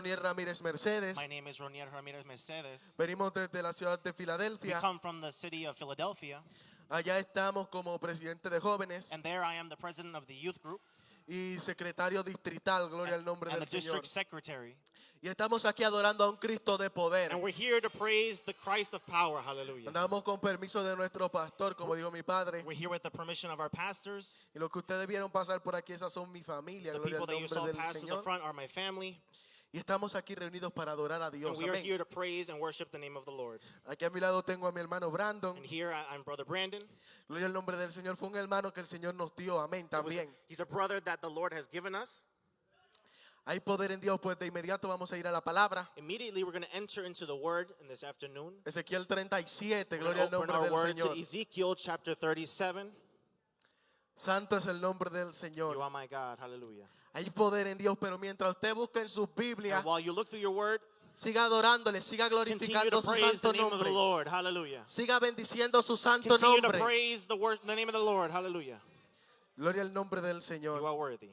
Ronier Ramírez Mercedes. My name is Ronier Ramirez Mercedes. Venimos desde la ciudad de We Filadelfia. come from the city of Philadelphia, Allá estamos como presidente de jóvenes and there I am the president of the youth group y secretario distrital, gloria al nombre and del the Señor. district secretary. Y estamos aquí adorando a un Cristo de poder. And we're here to praise the Christ of power. Hallelujah. Andamos con permiso de nuestro pastor, como dijo mi padre. We're here with the permission of our pastors. Y los que ustedes vieron pasar por aquí, esas son mi familia, The gloria people al that you nombre saw del pass to the Señor. front are my family. Y estamos aquí reunidos para adorar a Dios. And we are Amén. here to praise and worship the name of the Lord. Aquí a mi lado tengo a mi hermano Brandon. And here I'm Brother Brandon. Gloria al nombre del Señor. Fue un hermano que el Señor nos dio. Amén. También. He's a brother that the Lord has given us. Hay poder en Dios, pues de inmediato vamos a ir a la palabra. Immediately we're going to enter into the word in this afternoon. Ezequiel 37, We're gloria al going to open nombre our del word Señor. to Ezekiel chapter 37. Santo es el nombre del You Señor. are my God. Hallelujah. Hay poder en Dios, pero mientras usted busca en sus Biblias, And while you look through your word, siga adorándole, siga continue glorificando to su praise the santo name of the nombre. Lord. Hallelujah. Siga bendiciendo su santo Continue to nombre. praise the name of the Lord. Hallelujah. Gloria al nombre del You Señor. are worthy.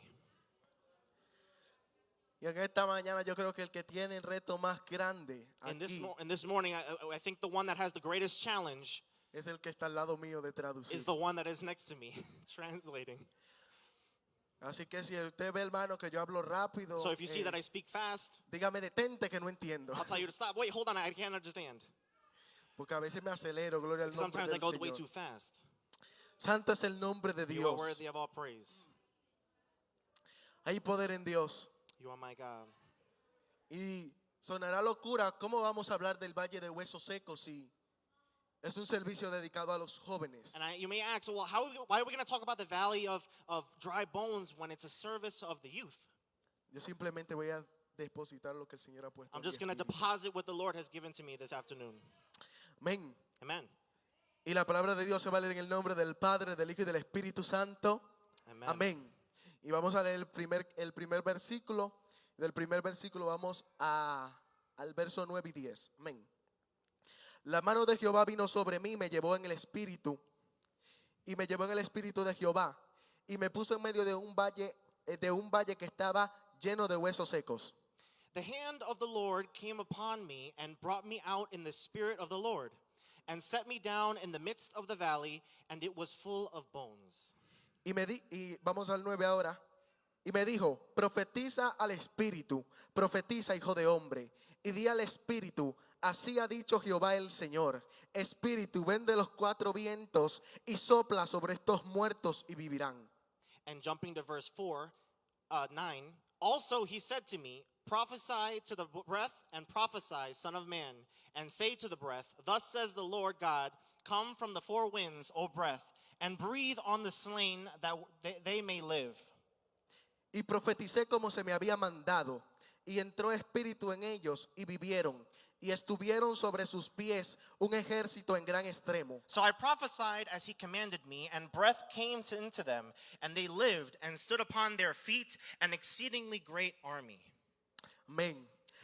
Y en esta mañana yo creo que el que tiene el reto más grande And aquí this morning, I think the one that has the greatest challenge es el que está al lado mío de traducir. is the one that is next to me, translating. Así que si usted ve, hermano, que yo hablo rápido, So if you see that I speak fast, dígame detente que no entiendo. I'll tell you to stop. Wait, hold on, I can't understand. Porque a veces me acelero, gloria al nombre Sometimes I del go way too Señor. fast. Santo es el nombre de You are Dios. worthy of all praise. Hay poder en Dios. You are my God. Y sonará locura, ¿cómo vamos a hablar del Valle de Huesos Secos si es un servicio dedicado a los jóvenes? And you may ask, well, why are we going to talk about the valley of dry bones when it's a service of the youth? Yo simplemente voy a depositar lo que el Señor ha puesto I'm en mi just going to espíritu. deposit what the Lord has given to me this afternoon. Amén. Amen. Y la palabra de Dios se va a leer en el nombre del Padre, del Hijo y del Espíritu Santo. Amen. Amén. Y vamos a leer el primer versículo. Del primer versículo vamos al verso 9 y 10. Amén. La mano de Jehová vino sobre mí, me llevó en el espíritu. Y me llevó en el espíritu de Jehová. Y me puso en medio de un valle que estaba lleno de huesos secos. The hand of the Lord came upon me and brought me out in the spirit of the Lord, and set me down in the midst of the valley, and it was full of bones. Y vamos al 9 ahora. Y me dijo, profetiza al espíritu, profetiza, hijo de hombre, y di al espíritu, así ha dicho Jehová el Señor, espíritu, ven de los cuatro vientos y sopla sobre estos muertos y vivirán. And jumping to verse 9, also he said to me, prophesy to the breath and prophesy, son of man, and say to the breath, thus says the Lord God, come from the four winds, O breath, and breathe on the slain that they may live. Y profeticé como se me había mandado, y entró espíritu en ellos y vivieron, y estuvieron sobre sus pies un ejército en gran extremo. So I prophesied as he commanded me, and breath came into them, and they lived and stood upon their feet, an exceedingly great army. Amén.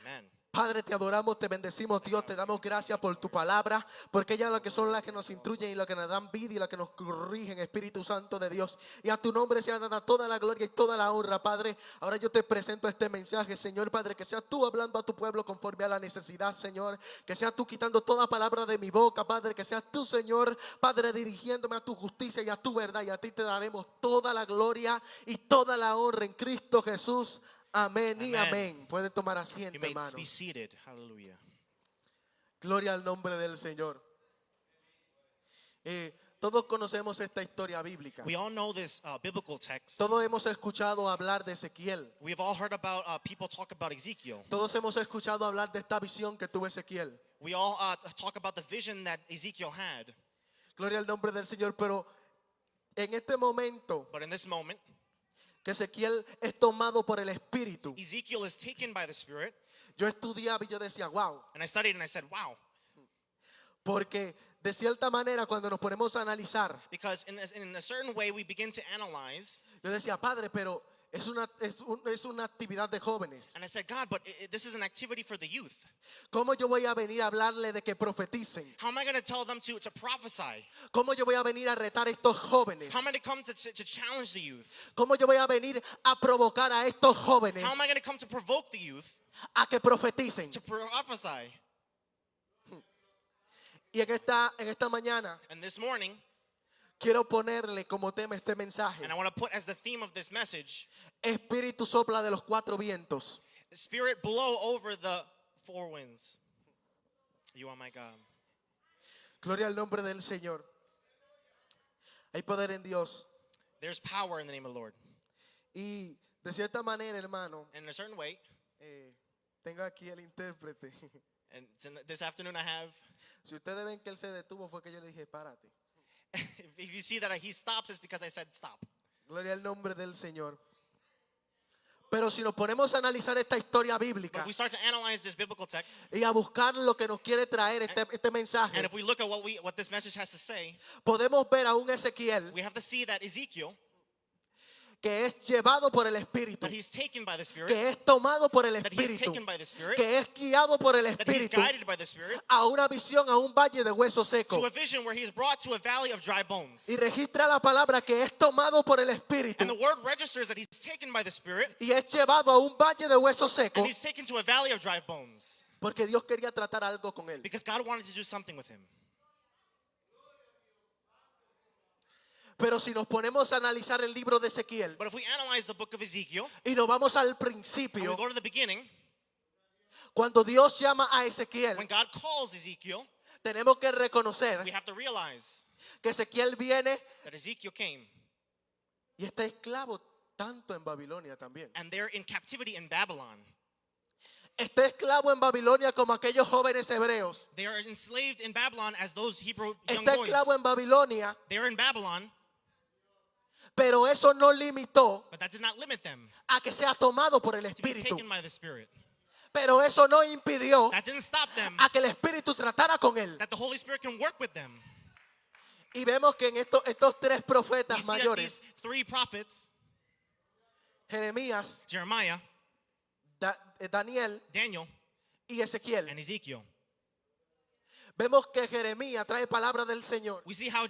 Amen. Padre, te adoramos, te bendecimos, Dios, te damos gracias por tu palabra, porque ellas son las que nos instruyen y las que nos dan vida y las que nos corrigen, Espíritu Santo de Dios. Y a tu nombre sea dada toda la gloria y toda la honra, Padre. Ahora yo te presento este mensaje, Señor, Padre, que seas tú hablando a tu pueblo conforme a la necesidad, Señor. Que seas tú quitando toda palabra de mi boca, Padre. Que seas tú, Señor, Padre, dirigiéndome a tu justicia y a tu verdad. Y a ti te daremos toda la gloria y toda la honra en Cristo Jesús. Amén y Amen. amén. Puede tomar You asiento, may hermano. be seated. Hallelujah. Gloria al nombre del Señor. Todos conocemos esta historia bíblica. We all know this biblical text. Todos hemos escuchado hablar de Ezequiel. We've all heard about people talk about Ezekiel. Todos hemos escuchado hablar de esta visión que tuvo Ezequiel. We all talk about the vision that Ezekiel had. Gloria al nombre del Señor. Pero en este momento But in this moment, que Ezequiel es tomado por el Espíritu, Ezekiel is taken by the Spirit. yo estudiaba y yo decía, wow. And I studied and I said, wow. Porque de cierta manera cuando nos ponemos a analizar, Because in a certain way, we begin to analyze. yo decía, Padre, pero es una actividad de jóvenes. And I said, God, but this is an activity for the youth. ¿Cómo yo voy a venir a hablarle de que profeticen? How am I going to tell them to prophesy? ¿Cómo yo voy a venir a retar a estos jóvenes? How am I going to come to challenge the youth? ¿Cómo yo voy a venir a provocar a estos jóvenes How am I going to come to provoke the youth a que profeticen? to prophesy? Y en esta mañana And this morning, quiero ponerle como tema este mensaje. and I want to put as the theme of this message, Espíritu sopla de los cuatro vientos. Spirit blow over the four winds. You are my God. Gloria al nombre del Señor. Hay poder en Dios. There's power in the name of the Lord. Y de cierta manera, hermano, And in a certain way, tengo aquí el intérprete. and this afternoon I have, Si ustedes ven que él se detuvo, fue que yo le dije, párate. if you see that he stops, it's because I said stop. Gloria al nombre del Señor. Pero si nos ponemos a analizar esta historia But bíblica if we start to analyze this biblical text, y a buscar lo que nos quiere traer este mensaje, and if we look at what this message has to say, podemos ver a un Ezequiel we have to see that Ezekiel, que es llevado por el Espíritu, that he's taken by the Spirit, que es tomado por el that he's Espíritu, taken by the Spirit, que es guiado por el that he's Espíritu guided by the Spirit, a una visión, a un valle de huesos to secos. a vision where he is brought to a valley of dry bones. Y registra la palabra que es tomado por el Espíritu And the word registers that he's taken by the Spirit, y es llevado a un valle de huesos and secos he's taken to a valley of dry bones, porque Dios quería tratar algo con él. because God wanted to do something with him. Pero si nos ponemos a analizar el libro de Ezequiel But if we analyze the book of Ezekiel, y nos vamos al and we principio, go to the beginning, cuando Dios llama a Ezequiel, when God calls Ezekiel, tenemos que reconocer we have to realize que Ezequiel viene that Ezekiel came, y está esclavo tanto en Babilonia también. and they're in captivity in Babylon. Está esclavo en Babilonia como aquellos jóvenes hebreos. They are enslaved in Babylon as those Hebrew young Está boys. esclavo en Babilonia, They're in Babylon, pero eso no limitó but that did not limit them a que sea tomado por el to be Espíritu. taken by the Spirit. Pero eso no impidió That didn't stop them a que el Espíritu tratara con él. that the Holy Spirit can work with them. Y vemos que en estos tres We profetas see that mayores, these three prophets, Jeremías, Jeremiah, Daniel Daniel, y Ezequiel, and Ezekiel, vemos que Jeremías trae palabra del Señor. we see how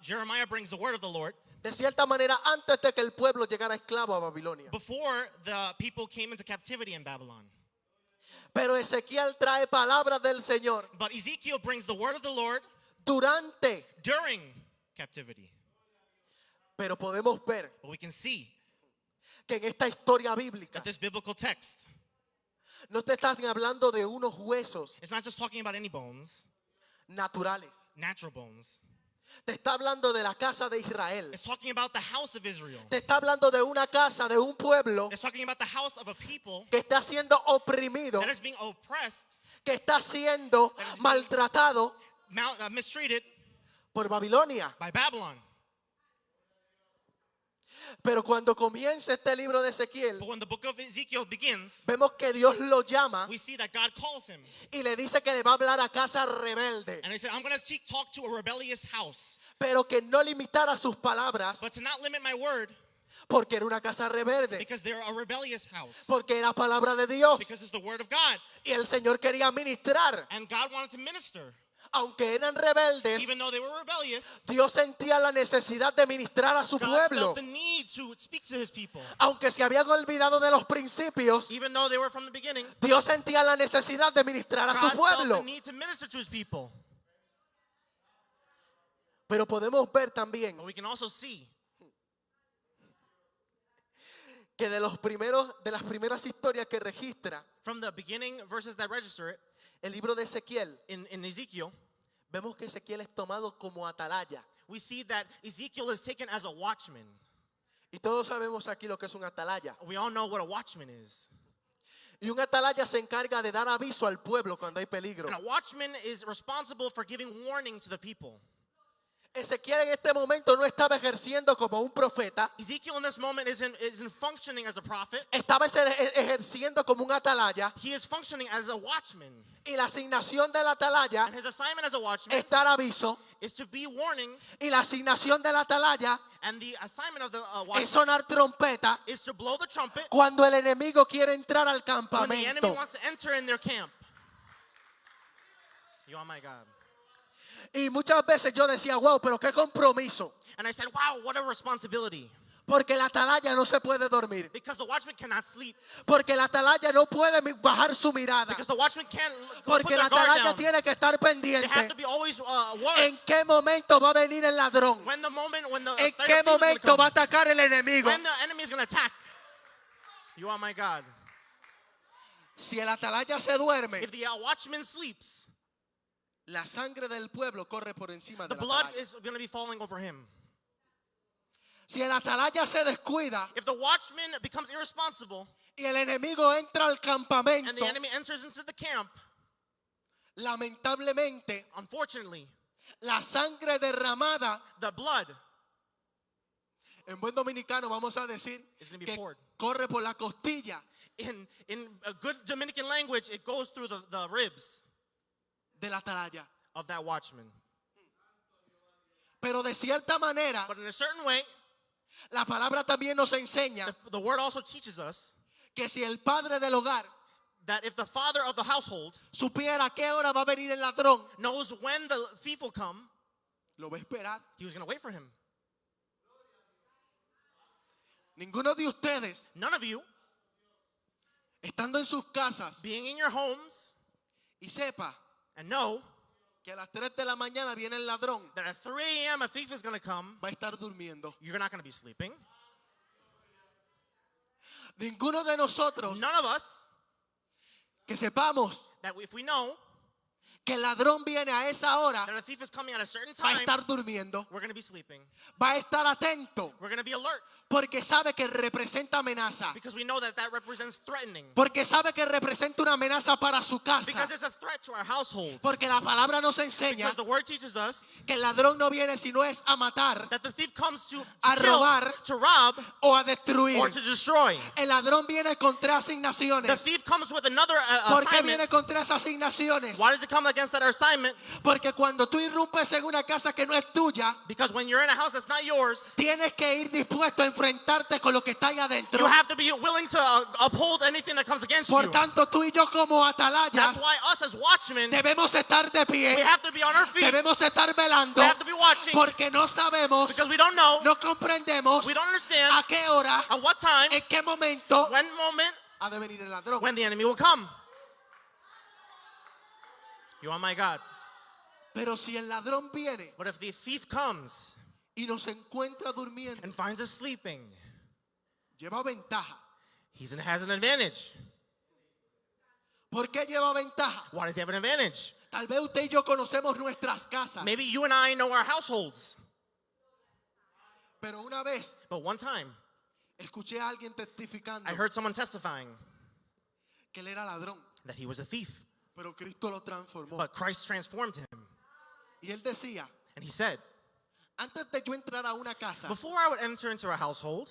Jeremiah brings the word of the Lord De cierta manera, antes de que el pueblo llegara esclavo a Babilonia. before the people came into captivity in Babylon. Pero Ezequiel trae palabra del Señor But Ezekiel brings the word of the Lord durante. during captivity. Pero podemos ver But we can see que en esta historia bíblica that this biblical text, no te están hablando de unos huesos it's not just talking about any bones, naturales. natural bones. Te está hablando de la casa de Israel. It's talking about the house of Israel. Te está hablando de una casa, de un pueblo It's talking about the house of a people que está siendo oprimido, that is being oppressed, que está siendo maltratado mistreated por Babilonia. by Babylon. Pero cuando comienza este libro de Ezequiel, But when the book of Ezekiel begins, vemos que Dios lo llama we see that God calls him. y le dice que le va a hablar a casa rebelde, And he said, I'm going to talk to a rebellious house. pero que no limitara sus palabras But to not limit my word, porque era una casa rebelde, because they're a rebellious house. porque era palabra de Dios Because it's the word of God. y el Señor quería ministrar. And God wanted to minister. Aunque eran rebeldes, Even though they were rebellious, Dios sentía la necesidad de ministrar a su God pueblo. felt the need to speak to his people. Aunque se habían olvidado de los principios, Even though they were from the beginning, Dios sentía la necesidad de ministrar a God su felt pueblo. the need to minister to his people. Pero podemos ver también But we can also see que de las primeras historias que registra from the beginning verses that register it el libro de Ezequiel, in Ezekiel, vemos que Ezequiel es tomado como atalaya. we see that Ezekiel is taken as a watchman. Y todos sabemos aquí lo que es un atalaya. We all know what a watchman is. Y un atalaya se encarga de dar aviso al pueblo cuando hay peligro. And a watchman is responsible for giving warning to the people. Ezequiel en este momento no estaba ejerciendo como un profeta, Ezekiel in this moment isn't functioning as a prophet. estaba ejerciendo como un atalaya. He is functioning as a watchman. Y la asignación del atalaya And his assignment as a watchman es dar aviso. is to be warning. Y la asignación del atalaya And the assignment of the es watchman sonar trompeta is to blow the trumpet cuando el enemigo quiere entrar al when the enemy campamento. wants to enter in their camp. You are my God. Y muchas veces yo decía, wow, pero qué compromiso. And I said, wow, what a responsibility. Porque el atalaya no se puede dormir. Because the watchman cannot sleep. Porque el atalaya no puede bajar su mirada. Because the watchman can't put Porque el their guard atalaya down. tiene que estar They have pendiente. to be always ¿En alert. qué momento va a venir el ladrón? When the ¿En third qué thief is gonna momento va a come. atacar el enemigo? When the enemy is going to attack. You are my God. Si el atalaya se duerme, If the watchman sleeps, la sangre del pueblo corre por encima the del blood atalaya. is going to be falling over him. Si el atalaya se descuida If the watchman becomes irresponsible y el enemigo entra al and campamento, the enemy enters into the camp, lamentablemente, unfortunately, la sangre derramada, the blood en buen dominicano vamos a decir, is going to be que poured. corre por la costilla In a good Dominican language, it goes through the ribs del atalaya. of that watchman. Pero de cierta manera, But in a certain way, la palabra también nos enseña the word also teaches us que si el padre del hogar that if the father of the household supiera a qué hora va a venir el ladrón, knows when the thief will come, lo va a esperar. he was going to wait for him. Ninguno de ustedes, None of you, estando en sus casas being in your homes, y sepa and know que a las 3 de la mañana viene el ladrón, that at 3 a.m. a thief is going to come, va a estar durmiendo. you're not going to be sleeping. Ninguno de nosotros None of us, que sepamos that if we know que el ladrón viene a esa hora, that a thief is coming at a certain va a time, estar durmiendo, we're going to be sleeping. va a estar atento, We're going to be alert porque sabe que representa amenaza, because we know that that represents threatening. porque sabe que representa una amenaza para su casa, Because it's a threat to our household. porque la palabra nos enseña Because the word teaches us que el ladrón no viene si no es a matar that the thief comes to A kill, robar. to rob, o a destruir. or to destroy. El ladrón viene con 3 The asignaciones. thief comes with another ¿Por qué assignment. viene con 3 asignaciones? Why does it come against that assignment? Porque cuando tú irrumpes en una casa que no es tuya, Because when you're in a house that's not yours, tienes que ir dispuesto a enfrentarte con lo que está ahí adentro. you have to be willing to uphold anything that comes against Por you. tanto, tú y yo como atalayas That's why us as watchmen, debemos estar de we pie, have to be on our feet. debemos estar velando, We have to be watching porque no sabemos, because we don't know, no comprendemos we don't a understand qué hora, at what time, en qué momento when moment, ha de venir el ladrón. when the enemy will come. You are my God. Pero si el ladrón viene But if the thief comes y nos encuentra durmiendo, and finds us sleeping, lleva ventaja. has an advantage. ¿Por qué lleva ventaja? Why does he have an advantage? Tal vez usted y yo conocemos nuestras casas, Maybe you and I know our households. pero una vez But one time, escuché a alguien testificando I heard someone testifying que él era ladrón, that he was a thief. pero Cristo lo transformó. But Christ transformed him. Y él decía, And he said, antes de yo entrar a una casa, before I would enter into a household,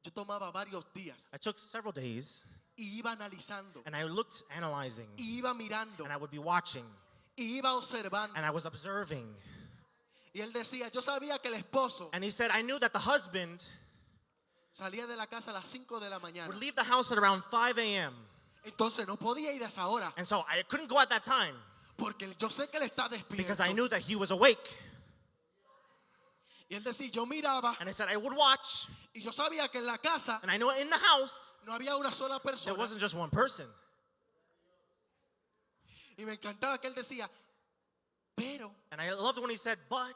yo tomaba varios días I took several days y iba analizando, and I looked, analyzing, y iba mirando, and I would be watching, y iba observando. and I was observing. Y él decía, yo sabía que el esposo And he said, I knew that the husband salía de la casa a las 5 de la mañana. would leave the house at around 5 a.m. Entonces no podía ir a esa hora, And so I couldn't go at that time porque yo sé que él está because I despierto. knew that he was awake. Y él decía, yo miraba, And I said, I would watch, y yo sabía que en la casa and I know in the house, no había una sola there persona. wasn't just one person. Y me encantaba que él decía, pero And I loved when he said, but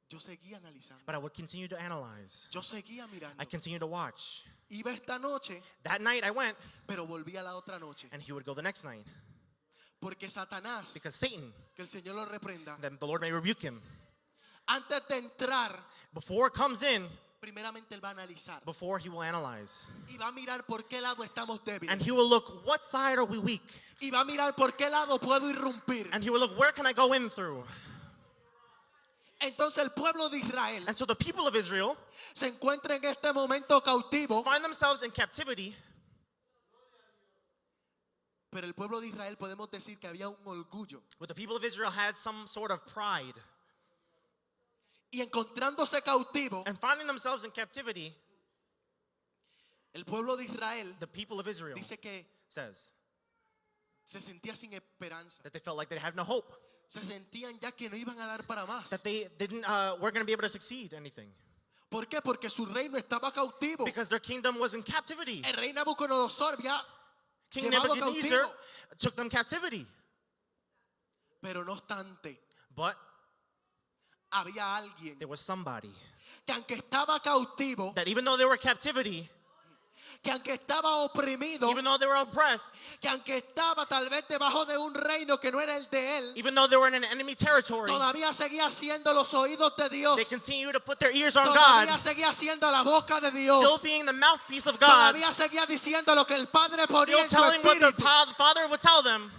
yo seguía analizando, I would continue to analyze. yo seguía mirando. I continued to watch. Iba esta noche, That night I went, pero volvía la otra noche. and he would go the next night. Porque Satanás, Because Satan, que el Señor lo reprenda, then the Lord may rebuke him. antes de entrar, Before it comes in, primeramente él va a analizar. before he will analyze. Y va a mirar por qué lado estamos débiles. And he will look, what side are we weak? Y va a mirar por qué lado puedo irrumpir. And he will look, where can I go in through? Entonces el pueblo de Israel And so the people of Israel se encuentra en este momento cautivo, find themselves in captivity. pero el pueblo de Israel podemos decir que había un orgullo. But the people of Israel had some sort of pride. Y encontrándose cautivo, And finding themselves in captivity, el pueblo de Israel the people of Israel dice que says se sentía sin esperanza. that they felt like they had no hope. Se sentían ya que no iban a dar para más. That they didn't weren't going to be able to succeed anything. ¿Por qué? Porque su reino estaba cautivo. Because their kingdom was in captivity. El rey Nabucodonosor había King llevado Nebuchadnezzar cautivo. took them captivity. Pero no obstante, But había alguien there was somebody que aunque estaba cautivo, that even though they were in captivity, que aunque estaba oprimido, even though they were oppressed, que aunque estaba tal vez debajo de un reino que no era el de él, even though they were in an enemy territory, todavía seguía siendo los oídos de Dios. they continued to put their ears on Todavía God, seguía siendo la boca de still Dios. being the mouthpiece of God, Todavía seguía diciendo lo que el Padre ponía still en su telling what the espíritu. Father would tell them.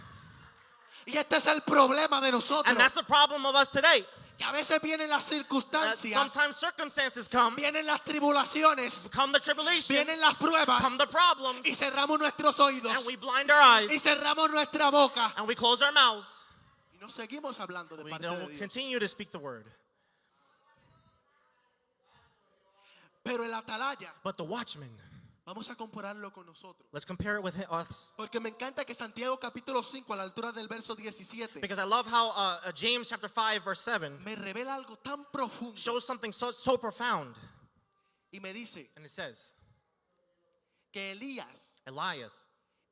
Y este es el problema de nosotros. And that's the problem of us today. Que a veces vienen las circunstancias, Sometimes circumstances come, vienen las tribulaciones, come the tribulation, vienen las pruebas come the problems, y cerramos nuestros oídos and we blind our eyes, y cerramos nuestra boca and we close our mouths. y no seguimos hablando de We parte de don't Dios. continue to speak the word. Pero el atalaya, But the watchman, vamos a compararlo con nosotros. let's compare it with us. Porque me encanta que Santiago capítulo 5 a la altura del verso 17 Because I love how James chapter 5 verse 7 me revela algo tan profundo shows something so profound. y me dice And it says, que Elías Elias,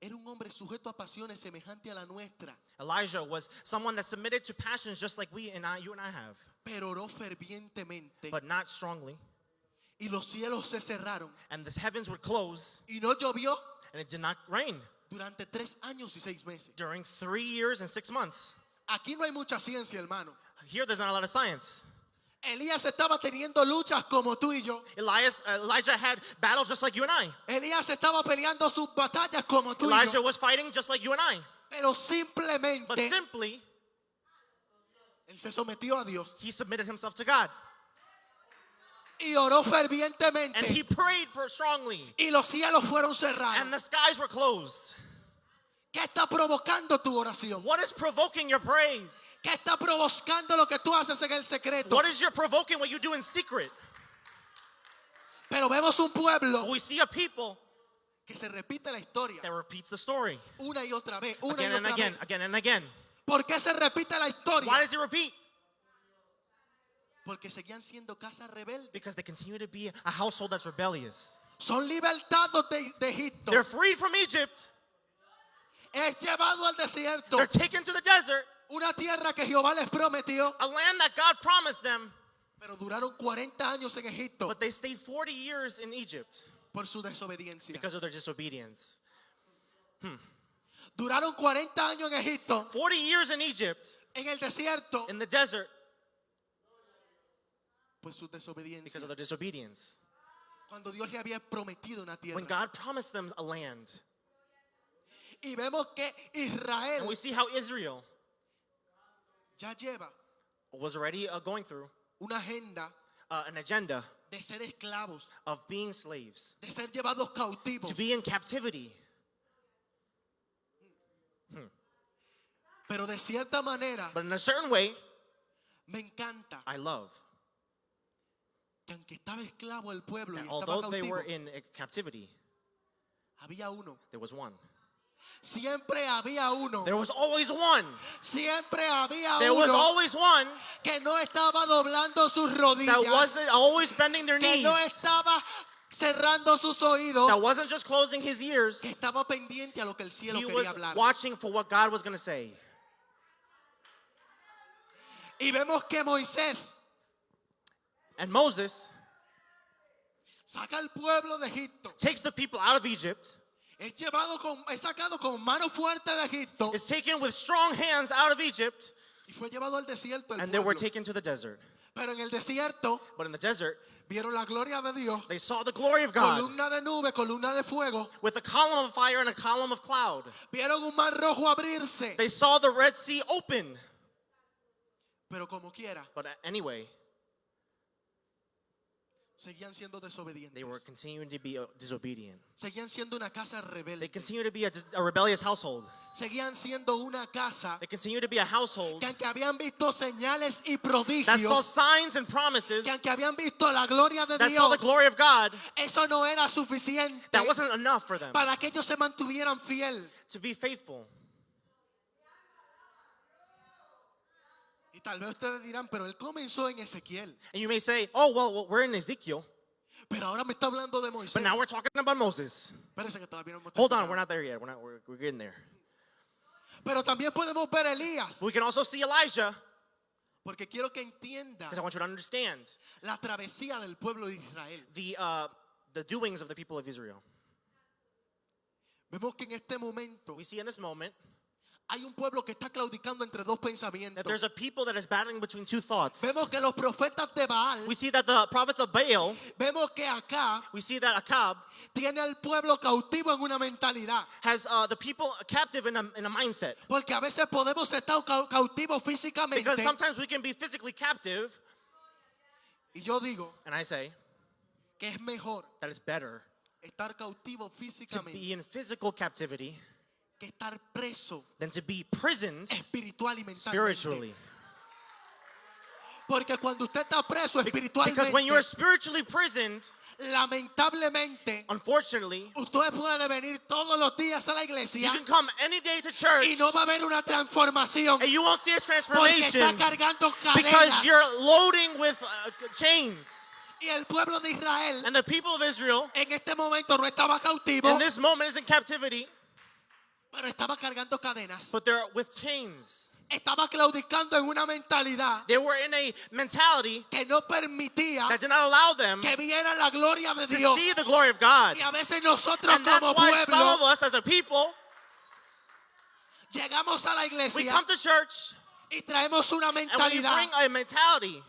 era un hombre sujeto a pasiones semejante a la nuestra, Elijah was someone that submitted to passions just like you and I have, pero oró fervientemente but not strongly. y los cielos se cerraron And the heavens would close, y no llovió and it did not rain durante 3 años y 6 meses. during 3 years and 6 months. Aquí no hay mucha ciencia, hermano. Here, there's not a lot of science. Elías estaba teniendo luchas como tú y yo. Elijah had battles just like you and I. Elías estaba peleando sus batallas como tú y Elijah yo. was fighting just like you and I. Pero But simplemente simply, él se sometió a Dios he submitted himself to God. y oró And fervientemente he prayed strongly. y los cielos fueron And cerrados. the skies were closed. ¿Qué está provocando tu oración? What is provoking your praise? ¿Qué está provocando lo que tú haces en el secreto? What is your provoking what you do in secret? Pero vemos un pueblo We see a people que se repite la historia that repeats the story una y otra vez, una again y and otra again, vez. again and again. ¿Por qué se repite la Why historia? does it repeat? Porque seguían siendo casa rebelde. Because they continue to be a household that's rebellious. Son libertados de Egipto. They're freed from Egypt. Es llevado al desierto. They're taken to the desert, Una tierra que Jehová les prometió. a land that God promised them, Pero duraron 40 años en Egipto but they stayed 40 years in Egypt por su desobediencia. because of their disobedience. Duraron 40 años en Egipto, 40 years in Egypt, en el desierto, in the desert, por su desobediencia. because of their disobedience. Cuando Dios le había prometido una tierra. When God promised them a land. Y vemos que Israel And we see how Israel ya lleva was already going through una agenda an agenda de ser esclavos, of being slaves, de ser llevados cautivos. to be in captivity. Pero de cierta manera But in a certain way, me encanta I love que aunque estaba esclavo el pueblo that y estaba although they cautivo, were in captivity, había uno. there was one. Siempre había uno. There was always one. Siempre había There was uno always one que no estaba doblando sus that rodillas, wasn't always bending their que knees, no estaba cerrando sus oídos, that wasn't just closing his ears. que estaba pendiente a lo que el cielo He was quería hablar. watching for what God was going to say. Y vemos que Moisés And Moses saca al pueblo de Egipto. takes the people out of Egypt, Es sacado con mano fuerte de Egipto is taken with strong hands out of Egypt, y fue llevado al desierto el and they were pueblo. taken to the desert. Pero en el desierto But in the desert, vieron la gloria de Dios, they saw the glory of God columna de nube, columna de fuego. with a column of fire and a column of cloud. Vieron un mar rojo abrirse. They saw the Red Sea open. Pero como quiera, But anyway, Seguían siendo desobedientes. They were continuing to be disobedient. Seguían siendo una casa They rebelde. continue to be a rebellious household. Seguían siendo una casa They continue to be a household que aunque habían visto señales y that saw prodigios, signs and promises, que aunque habían visto la gloria de that saw the Dios, glory of God, eso no era suficiente that wasn't enough for them para que ellos se mantuvieran fiel. to be faithful. Y tal vez ustedes dirán, pero él comenzó en Ezequiel, And you may say, oh, well, we're in Ezekiel, pero ahora me está hablando de Moisés. but now we're talking about Moses. Espérese que todavía no hemos Hold on, terminado. we're not there yet. We're getting there. Pero también podemos ver a Elías, We can also see Elijah, porque quiero que entienda because I want you to understand la travesía del pueblo de Israel. the doings of the people of Israel. Vemos que en este momento We see in this moment hay un pueblo que está claudicando entre dos that pensamientos. there's a people that is battling between two thoughts. Vemos que los profetas de Baal, We see that the prophets of Baal, vemos que acá we see that Achab tiene al pueblo cautivo en una mentalidad. has the people captive in a mindset. Porque a veces podemos estar cautivos físicamente. Because sometimes we can be physically captive, Y yo digo and I say que es mejor that it's better estar cautivo to físicamente be in physical captivity que estar preso than to be prisoned espiritual y mentalmente. spiritually. Porque cuando usted está preso Because when you're espiritualmente, spiritually prisoned, lamentablemente, unfortunately, usted puede venir todos los días a la you iglesia can come any day to church y no va a haber una transformación and you won't see a porque transformation está cargando because cadenas. you're loading with chains. Y el pueblo de Israel And the people of Israel en este momento no estaba cautivo, in this moment is in captivity, pero estaba cargando cadenas. but they're with chains. Estaba claudicando en una mentalidad They were in a mentality que no permitía that did not allow them que viera la gloria de to Dios. see the glory of God. Y a veces nosotros And that's como why some of pueblo us as a people, llegamos a la we iglesia come to church y traemos una and we mentalidad bring a mentality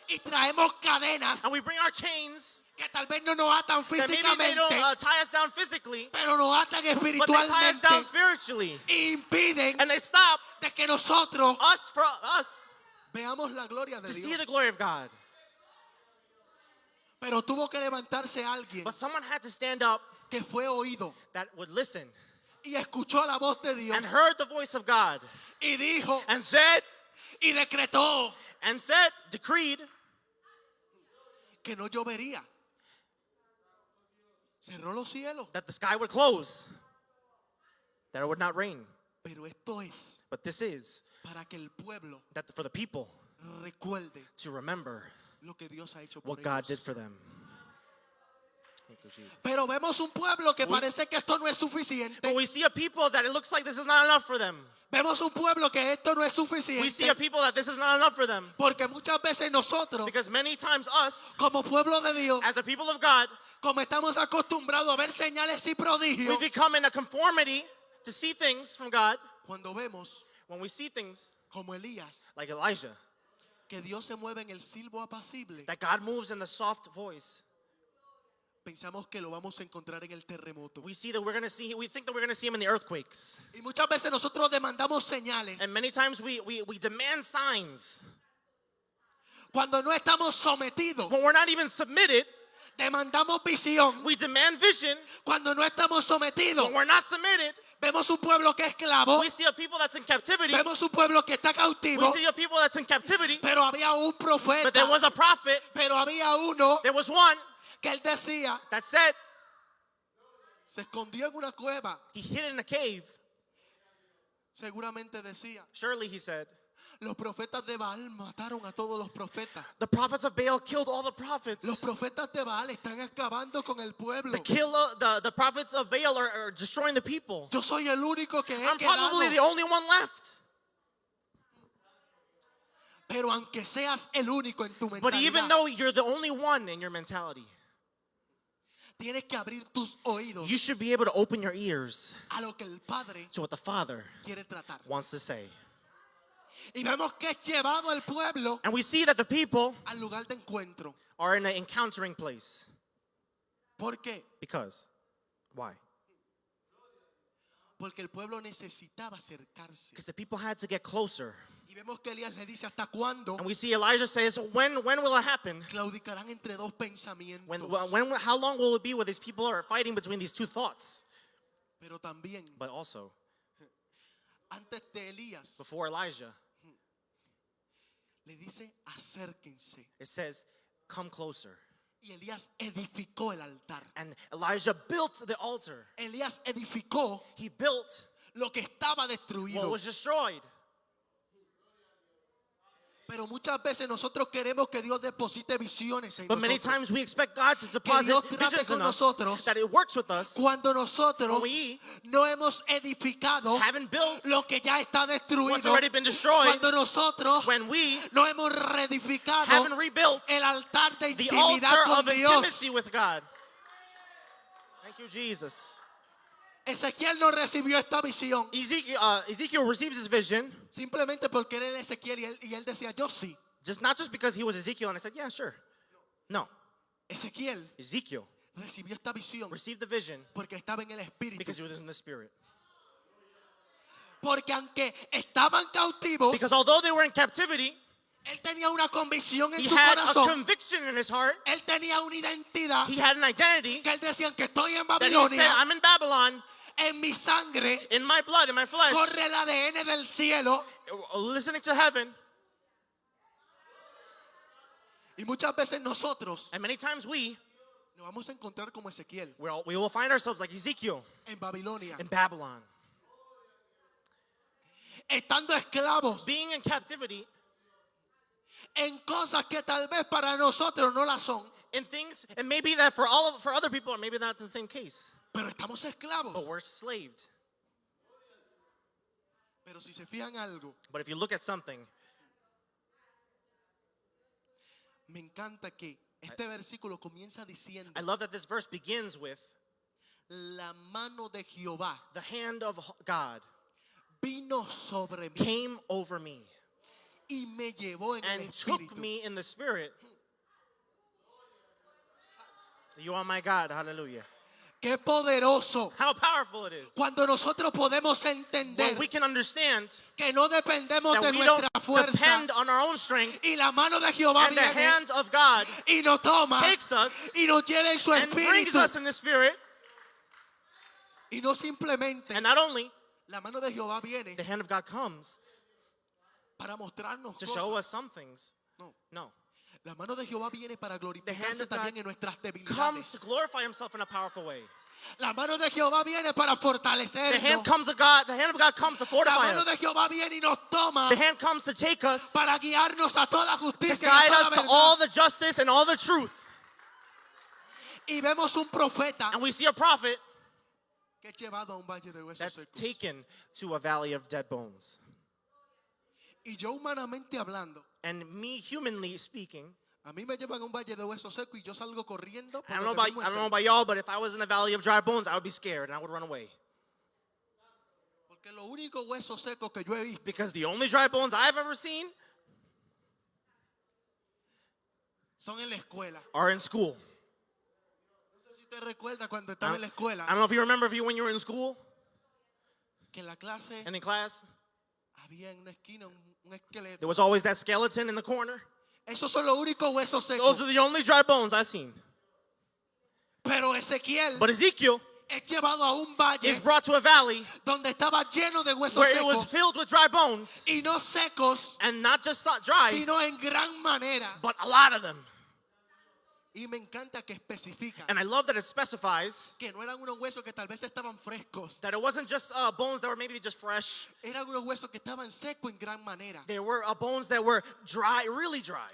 y traemos cadenas and we bring our chains que tal vez no nos atan that maybe they don't físicamente, tie us down physically, pero nos atan but they tie us down espiritualmente spiritually. y impiden And they stop de que nosotros us veamos la gloria de to see Dios. the glory of God. Pero tuvo que levantarse alguien But someone had to stand up que fue oído that would listen y escuchó la voz de Dios and heard the voice of God y dijo and said, y decretó decreed, que no llovería. Cerró los cielos. that the sky would close, that it would not rain. Pero esto es But this is para que el pueblo that for the people recuerde to remember lo que Dios ha hecho por what God ellos. did for them. Thank you, Jesus. Pero vemos un pueblo que parece que esto no es suficiente. But we see a people that it looks like this is not enough for them. Vemos un pueblo que esto no es We see a suficiente. people that this is not enough for them. Porque muchas veces nosotros, Because many times us, como pueblo de Dios, as a people of God, como estamos acostumbrados a ver señales y we prodigios, become in a conformity to see things from God. cuando vemos, When we see things como Elías, like Elijah, que Dios se mueve en el silbo apacible, that God moves in the soft voice, pensamos que lo vamos a encontrar en el terremoto. we think that we're going to see him in the earthquakes. Y muchas veces nosotros demandamos señales And many times we demand signs. cuando no estamos sometidos. When we're not even submitted, Demandamos visión we demand vision. cuando no estamos sometidos. When we're not submitted, Vemos un pueblo que es esclavo, we see a people that's in captivity. vemos un pueblo que está cautivo, We see a people that's in captivity. pero había un profeta, But there was a prophet, pero había uno there was one que él decía, that said se escondió en una cueva, he hid in a cave. seguramente decía, Surely, he said, los profetas de Baal mataron a todos los profetas. the prophets of Baal killed all the prophets. Los profetas de Baal están acabando con el pueblo. The prophets of Baal are destroying the people. Yo soy el único que he I'm probably the quedado. only one left. Pero aunque seas el único en tu But even mentalidad, though you're the only one in your mentality, tienes que abrir tus oídos you should be able to open your ears a lo que el Padre to what the Father quiere tratar. wants to say. Y vemos que es llevado el pueblo And we see that the people al lugar de encuentro. are in an encountering place. ¿Por qué? Because. Why? Porque el pueblo necesitaba acercarse. because the people had to get closer. Y vemos que Elías le dice, ¿hasta cuándo And we see Elijah says, when will it happen? claudicarán entre dos pensamientos? How long will it be where these people are fighting between these two thoughts? Pero también, But also, antes de Elías, before Elijah, le dice, acérquense. it says, come closer. Y Elías edificó el altar. And Elijah built the altar. Elías edificó He built lo que estaba what destruido. was destroyed. Pero muchas veces nosotros queremos que Dios deposite visiones en But many nosotros. times we expect God to deposit Dios trate visions con in us, nosotros. that it works with us. Cuando nosotros When we no hemos edificado haven't built lo que ya está what's destruido, already been destroyed, cuando nosotros when we no hemos reedificado haven't rebuilt el altar de the intimidad altar con of Dios. intimacy with God. Thank you, Jesus. Ezequiel no recibió esta visión Ezekiel receives his vision, simplemente porque él era Ezequiel y él decía, yo sí. not just because he was Ezekiel and I said, yeah, sure. No, Ezequiel Ezekiel recibió esta visión received the vision porque estaba en el espíritu. because he was in the spirit. Porque aunque estaban cautivos, Because although they were in captivity, él tenía una convicción en he su had a corazón. conviction in his heart. Él tenía una identidad He had an identity que él decía que estoy en that he said, Babilonia, I'm in Babylon, en mi sangre in my blood, in my flesh, corre el ADN del cielo. listening to heaven. Y muchas veces nosotros And many times we nos vamos a encontrar como Ezequiel we will find ourselves like Ezekiel en Babilonia, in Babylon, estando esclavos being in captivity en cosas que tal vez para nosotros no las son, in things, and maybe that for other people, or maybe not the same case, pero estamos esclavos. but we're enslaved. Pero si se fijan algo, But if you look at something, me encanta que este versículo comienza diciendo, I love that this verse begins with la mano de Jehová the hand of God vino sobre mí came over me y me llevó en el and took espíritu. me in the spirit. You are my God, hallelujah. Qué poderoso How powerful it is. cuando nosotros podemos entender When we can understand que no dependemos that de we don't nuestra fuerza depend on our own strength, y la mano de Jehová and the viene hand of God y nos toma takes us y nos lleva en su and brings espíritu us in the spirit. y no simplemente And not only la mano de Jehová viene the hand of God comes para mostrarnos to show cosas. us some things. No, No. la mano de Jehová viene para hand glorificarse of también God en nuestras Comes to debilidades. glorify himself in a powerful way. La mano de Jehová viene para The fortalecernos. hand of God comes to La fortify mano de us. Jehová viene y nos toma The hand comes to take us, para guiarnos a toda to justicia y a guide toda us to verdad. all the justice and all the truth. Y vemos un profeta And we see a prophet que es llevado a un valle de huesos that's secos. taken to a valley of dead bones. Y yo humanamente hablando, And me, humanly speaking, a mí me llevan a un valle de huesos secos y yo salgo corriendo. por I don't know donde about, mismo I don't know entré. about y'all, but if I was in a valley of dry bones, I would be scared and I would run away. Porque los únicos huesos secos que yo he visto Because the only dry bones I've ever seen son en la escuela. are in school. No sé si usted recuerda cuando I estaba don't, en la escuela, I don't know if you remember when you were in school que en la clase and in class, había en una esquina un esqueleto. there was always that skeleton in the corner. Esos son los únicos huesos Those secos. are the only dry bones I've seen. Pero Ezequiel But Ezekiel es llevado a un valle is brought to a valley donde estaba lleno de huesos where it was secos filled with dry bones, y no secos, and not just dry, sino en gran manera. but a lot of them. Y me encanta que especifica And I love that it specifies que no eran unos huesos que tal vez estaban frescos, that it wasn't just bones that were maybe just fresh. eran unos huesos que estaban secos en gran manera. There were bones that were dry, really dry.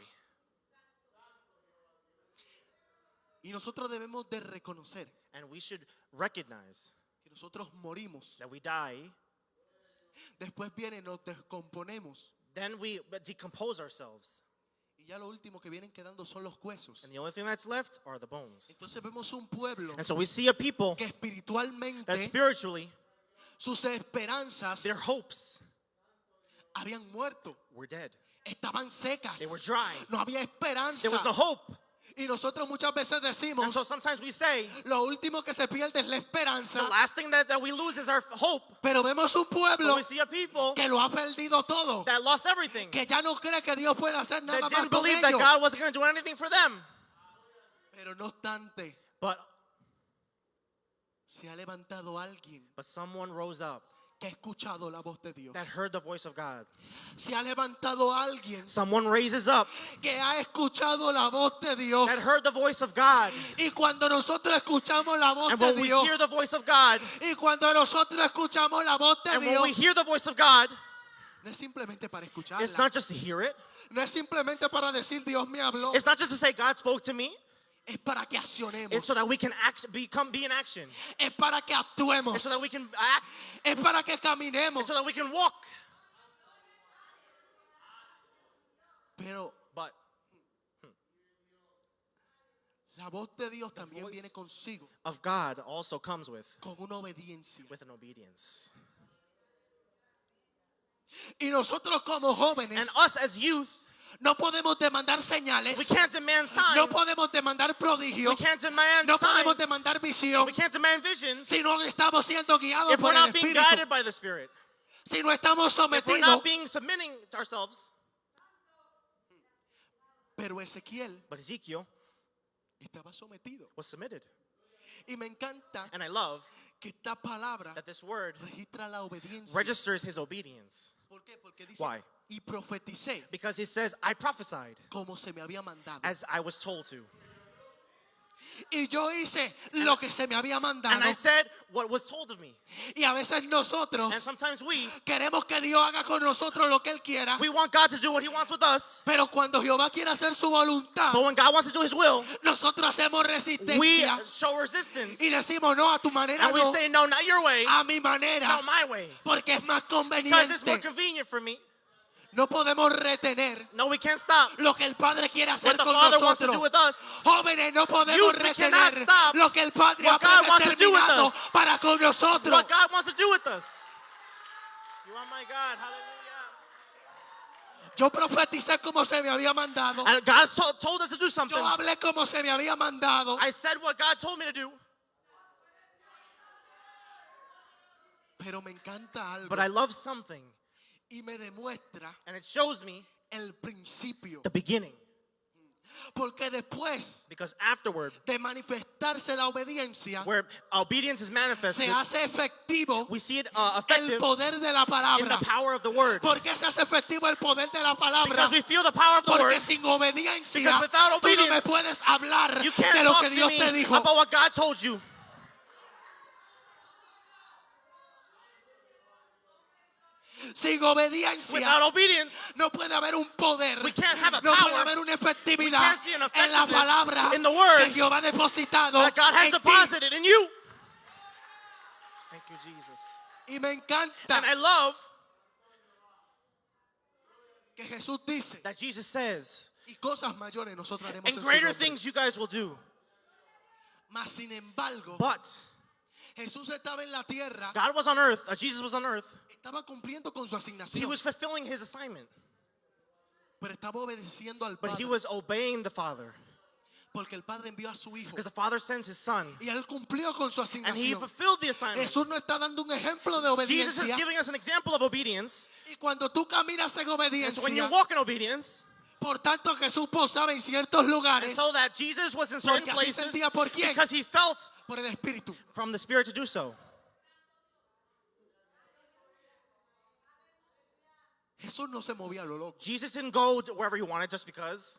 Y nosotros debemos de reconocer And we should recognize que nosotros morimos. that we die, Después viene, nos descomponemos. then we decompose ourselves. Y ya lo último que vienen quedando son los huesos. And the only thing that's left are the bones. Entonces vemos un pueblo And so we see a people que that espiritualmente spiritually, sus esperanzas their hopes habían muerto. were dead. Estaban secas. They were dry. No había esperanza. There was no hope. Y nosotros muchas veces decimos, And so sometimes we say, lo último que se pierde es la esperanza, the last thing that we lose is our hope. pero vemos un But pueblo we see a people que lo ha perdido todo, that lost everything. que ya no cree que Dios puede hacer nada That más didn't con believe that ellos. God wasn't going to do anything for them. Pero no obstante, But se ha levantado alguien someone rose up que ha escuchado la voz de Dios. that heard the voice of God. Se ha levantado alguien Someone raises up que ha escuchado la voz de Dios. that heard the voice of God. Y cuando nosotros escuchamos la voz And de when we Dios, hear the voice of God, y cuando nosotros escuchamos la voz de and when we Dios, hear the voice of God, no es simplemente para it's escucharla. not just to hear it. No es simplemente para decir Dios me habló. It's not just to say God spoke to me. Es para que accionemos. It's so that we can be in action. Es para que actuemos. It's so that we can act. Es para que caminemos. It's so that we can walk. Pero But la voz de Dios también voice viene consigo of God also comes con una obediencia. with an obedience. Y nosotros como jóvenes And us as youth, no podemos demandar señales. we can't demand signs. No podemos demandar prodigios. We can't demand No podemos signs. demandar visión. We can't demand visions Si no estamos siendo guiados if por we're el not being Espíritu. guided by the Spirit. Si no estamos If we're sometidos. not being submitting to ourselves. Pero Ezequiel But Ezekiel estaba sometido. was submitted. Y me encanta And I love que esta palabra that this word registra la obediencia. registers his obedience. ¿Por qué? Porque dice, Why? y profeticé Because he says, I prophesied como se me había mandado. as I was told to. Y yo hice lo que se me había mandado. And I said what was told of me. Y a veces nosotros And sometimes we queremos que Dios haga con nosotros lo que Él quiera. want God to do what he wants with us. Pero cuando Jehová quiere hacer su voluntad, But when God wants to do his will, nosotros hacemos we resistencia show resistance. y decimos no a tu manera, And we no, say, no, not your way, a mi manera, not my way. porque es más Because it's more conveniente. convenient for me. No podemos retener No, we can't stop lo que el Padre quiere hacer what the con Father wants to do nosotros. with us. Jóvenes, no podemos Youth, we cannot retener stop lo que el Padre ha what God wants to do with predeterminado us. para con nosotros. What God wants to do with us. You are my God. Hallelujah. Yo profeticé como se me había mandado. And God told us to do something. Yo hablé como se me había mandado. I said what God told me to do. Pero me encanta algo But I love something. y me demuestra And it shows me el principio. the beginning. Porque después Because afterward, de manifestarse la obediencia, where obedience is manifested, se hace efectivo we see it el effective poder de la in the palabra. power of the word. ¿Por qué se hace efectivo el poder de la palabra? Because we feel the power of the Porque word. sin obediencia Because without tú no me obedience, puedes hablar You can't de lo talk que to Dios me te dijo. about what God told you. Sin obediencia Without obedience, no puede haber un poder, We can't have a no puede power. haber una We efectividad can't see an en la effectiveness palabra in the word que Jehová ha depositado that God has en ti. deposited in you. Thank you, Jesus. Y me encanta And I love que Jesús dice, that Jesus says, y cosas mayores nosotros haremos and en su greater nombre. things you guys will do. Mas sin embargo, But Jesús estaba en la tierra, God was on earth, Jesus was on earth. estaba cumpliendo con su He asignación, was fulfilling his assignment. pero estaba obedeciendo al But Padre, he was obeying the Father. porque el Padre envió a su Hijo Because the Father sends his Son. y él cumplió con su And he asignación. fulfilled the assignment. Jesús no está dando un ejemplo de Jesus is obediencia, giving us an example of obedience. y cuando tú caminas en And so when you obediencia, walk in obedience, por tanto Jesús posaba en ciertos and lugares so that Jesus was in certain Porque así places sentía por quién. because he felt por el Espíritu. from the Spirit to do so. Jesús no se movía a lo loco. Jesus didn't go wherever he wanted just because.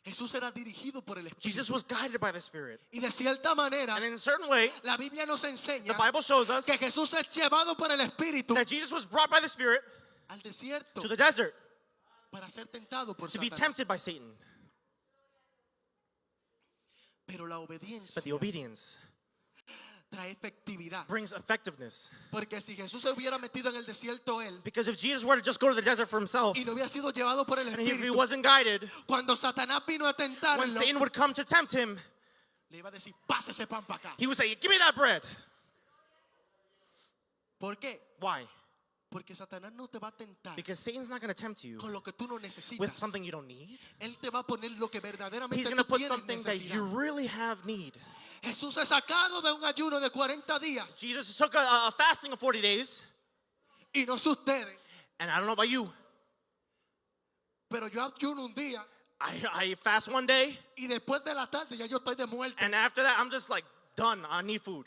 Jesús era dirigido por el Espíritu. Jesus was guided by the Spirit. Y de cierta manera, And in a certain way, la Biblia nos the enseña Bible shows us que Jesús es llevado por el Espíritu that Jesus was brought by the Spirit al desierto to the desert para ser tentado por to be Satanás. tempted by Satan. Pero la obediencia But the obedience trae efectividad. brings effectiveness. Porque si Jesús se hubiera metido en el desierto él Because if Jesus were to just go to the desert for himself, y no hubiera sido llevado por el and if he Espíritu, wasn't guided, cuando Satanás vino a when tentarlo, Satan would come to tempt him, le iba a decir, pase ese pan para acá. he would say, give me that bread. ¿Por qué? Why? Porque Satanás no te va a tentar Because Satan's not going to tempt you con lo que tú no with necesitas. something you don't need. Él te va a poner lo que verdaderamente He's going tú to put tienes something that you necesidad. really have need. Jesús es sacado de un ayuno de 40 días. Jesus took a fasting of 40 days. Y no sé ustedes, And I don't know about you. pero yo ayuno un día I fast one day. y después de la tarde ya yo estoy de muerte. And after that, I'm just like, done. I need food.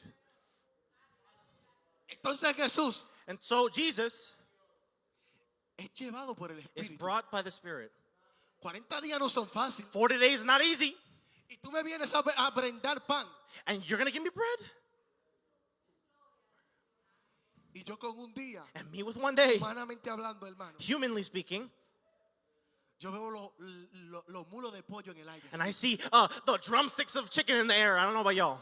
Entonces Jesús And so Jesus es llevado por el is Espíritu. brought by the Spirit. 40 días no son fáciles. 40 days is not easy. Y tú me vienes a brindar pan. And you're going to give me bread? Y yo con un día, And me with one day, humanamente hablando, hermano, humanly speaking, yo veo los mulos de pollo en el aire. and I see the drumsticks of chicken in the air. I don't know about y'all.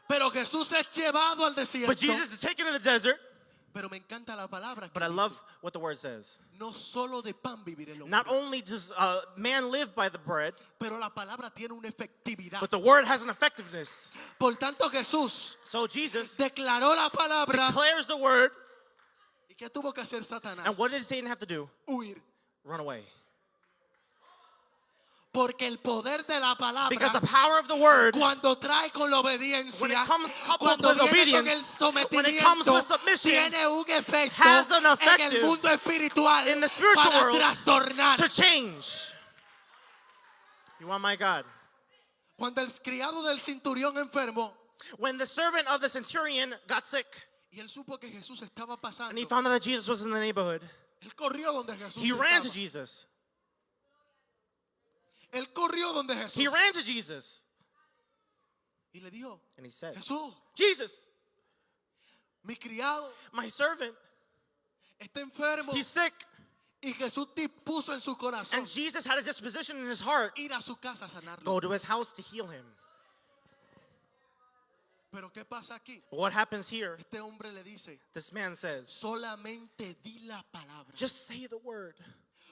Pero Jesús es llevado al But desierto. Jesus is taken to the desert. Pero me encanta la palabra. But I love what the word says. No solo de pan vivir el hombre, Not only does man live by the bread, pero la palabra tiene una efectividad. but the word has an effectiveness. Por tanto, Jesús So Jesus declaró la palabra. declares the word. ¿Y qué tuvo que hacer Satanás? And what did Satan have to do? Huir. Run away. Porque el poder de la Because the palabra, power of the word, cuando trae con la when obediencia, it comes coupled cuando with viene con el obedience, when it comes sometimiento, with submission, tiene un efecto has an en el effective mundo espiritual in the spiritual para world trastornar. to change. You want my God? Cuando el criado del centurión enfermó When the servant of the centurion got sick y él supo que Jesús estaba pasando, and he found out that Jesus was in the neighborhood, él corrió donde Jesús he ran to estaba. Jesus. Él corrió donde Jesús He ran to Jesus y le dijo, and he said, Jesús, Jesus, mi criado my servant, está enfermo. he's sick. Y Jesús dispuso en su corazón And Jesus had a disposition in his heart, ir a su casa a sanarlo. go to his house to heal him. Pero ¿qué pasa aquí? But what happens here? Este hombre le dice, This man says, solamente di la palabra. just say the word.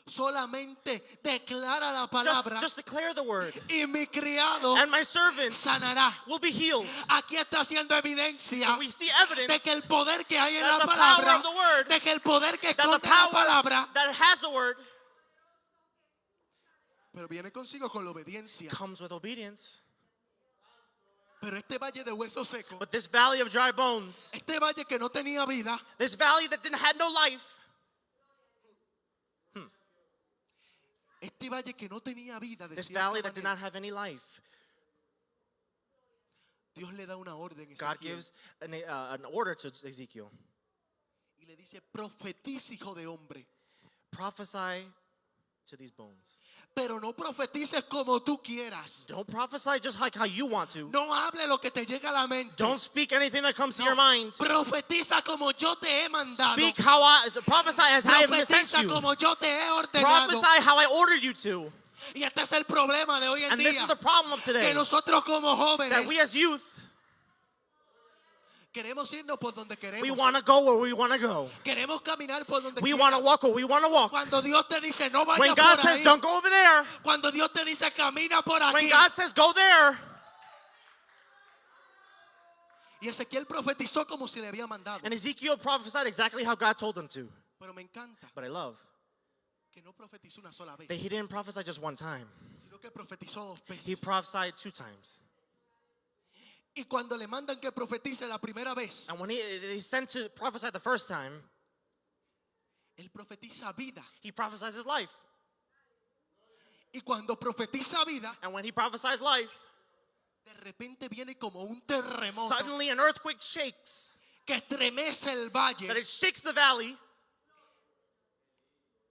Solamente declara la palabra Just declare the word. y mi criado And my servant sanará. will be healed. Aquí está haciendo evidencia And we see evidence de que el poder que hay en that la the power palabra, of the word, de que el poder que that the esconde la power palabra, that has the word pero viene consigo con la obediencia. comes with obedience. Pero este valle de huesos secos, But this valley of dry bones, este valle que no tenía vida, this valley that had no life, este valle que no tenía vida, de this cierta valley that did manera, not have any life, Dios le da una orden a God Ezequiel gives an order to Ezekiel. y le dice, profetiza, hijo de hombre, Prophesy to these bones. pero no profetices como tú quieras. Don't prophesy just like how you want to. No hable lo que te llega a la mente. Don't speak anything that comes to No, your mind. profetiza como yo te he mandado. Speak prophesy as I have sent Profetiza you. como yo te he ordenado. Prophesy how I ordered you to. Y este es el problema de hoy en And this día. is the problem of Que today. nosotros como jóvenes That we as youth, queremos irnos por donde we queremos. want to go where we want to go. Queremos caminar por donde We queremos. want to walk where we want to walk. Cuando Dios te dice no vayas When God por says ahí. don't go over there, Cuando Dios te dice camina por aquí. when God says go there, Y Ezequiel profetizó como si le había mandado. and Ezekiel prophesied exactly how God told him to. Pero me encanta But I love que no profetizó una sola vez, that he didn't prophesy just one time. sino que profetizó dos veces. He prophesied 2 times. Y cuando le mandan que profetice la primera vez, And when he's sent to prophesy the first time, él profetiza vida. he prophesies his life. Y cuando profetiza vida, And when he prophesies life, de repente viene como un terremoto suddenly an earthquake shakes. que estremece el That valle. it shakes the valley,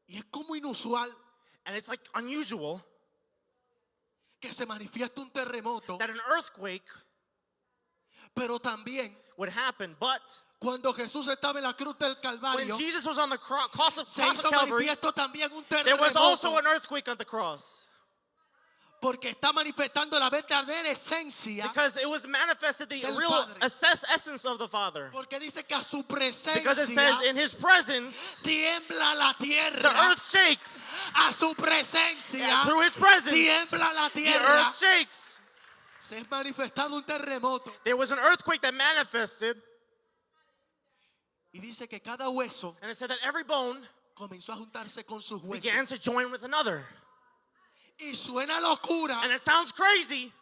Y es como inusual and it's like unusual que se manifiesta un terremoto. that an earthquake Pero también would happen. But cuando Jesús estaba en la cruz del when Calvario, Jesus was on the cross of se hizo Calvary, manifiesto también un there was also terremoto. an earthquake on the cross. Porque está manifestando la verdadera esencia. Because it was manifested the Del real Padre. essence of the Father. Porque dice que a su Because it says presencia in his presence, tiembla la the tierra. earth shakes. A su presencia And through his presence, tiembla la the tierra. earth shakes. Se ha manifestado un terremoto. There was an earthquake that manifested. Y dice que cada hueso And it said that every bone comenzó a juntarse con sus huesos. began to join with another. Y suena locura And it sounds crazy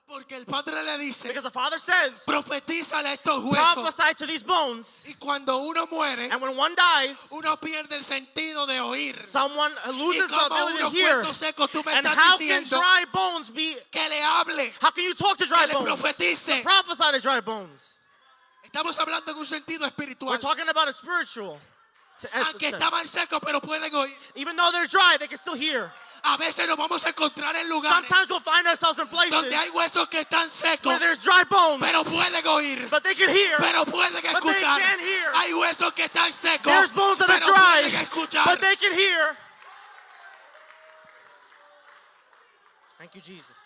porque el padre le dice, because the Father says, profetízale a estos huesos. prophesy to these bones. Y cuando uno muere, And when one dies, uno pierde el sentido de oír. someone Y loses the como ability to unos hear. huesos secos, tú me And estás how can diciendo dry bones be? que le hable, How can you talk to dry que le bones? profetice. Prophesy to dry bones. Estamos hablando en un sentido We're espiritual. talking about a spiritual. Aunque estaban secos, pero pueden oír. Even though they're dry, they can still hear. A veces nos vamos a encontrar en lugares Sometimes we'll find ourselves in places donde hay huesos que están secos, where there's dry bones, pero pueden oír, but they can hear. pero pueden they escuchar. can't hear. Hay huesos que están secos, There's bones that are pero pueden dry, escuchar. but they can hear. Thank you, Jesus.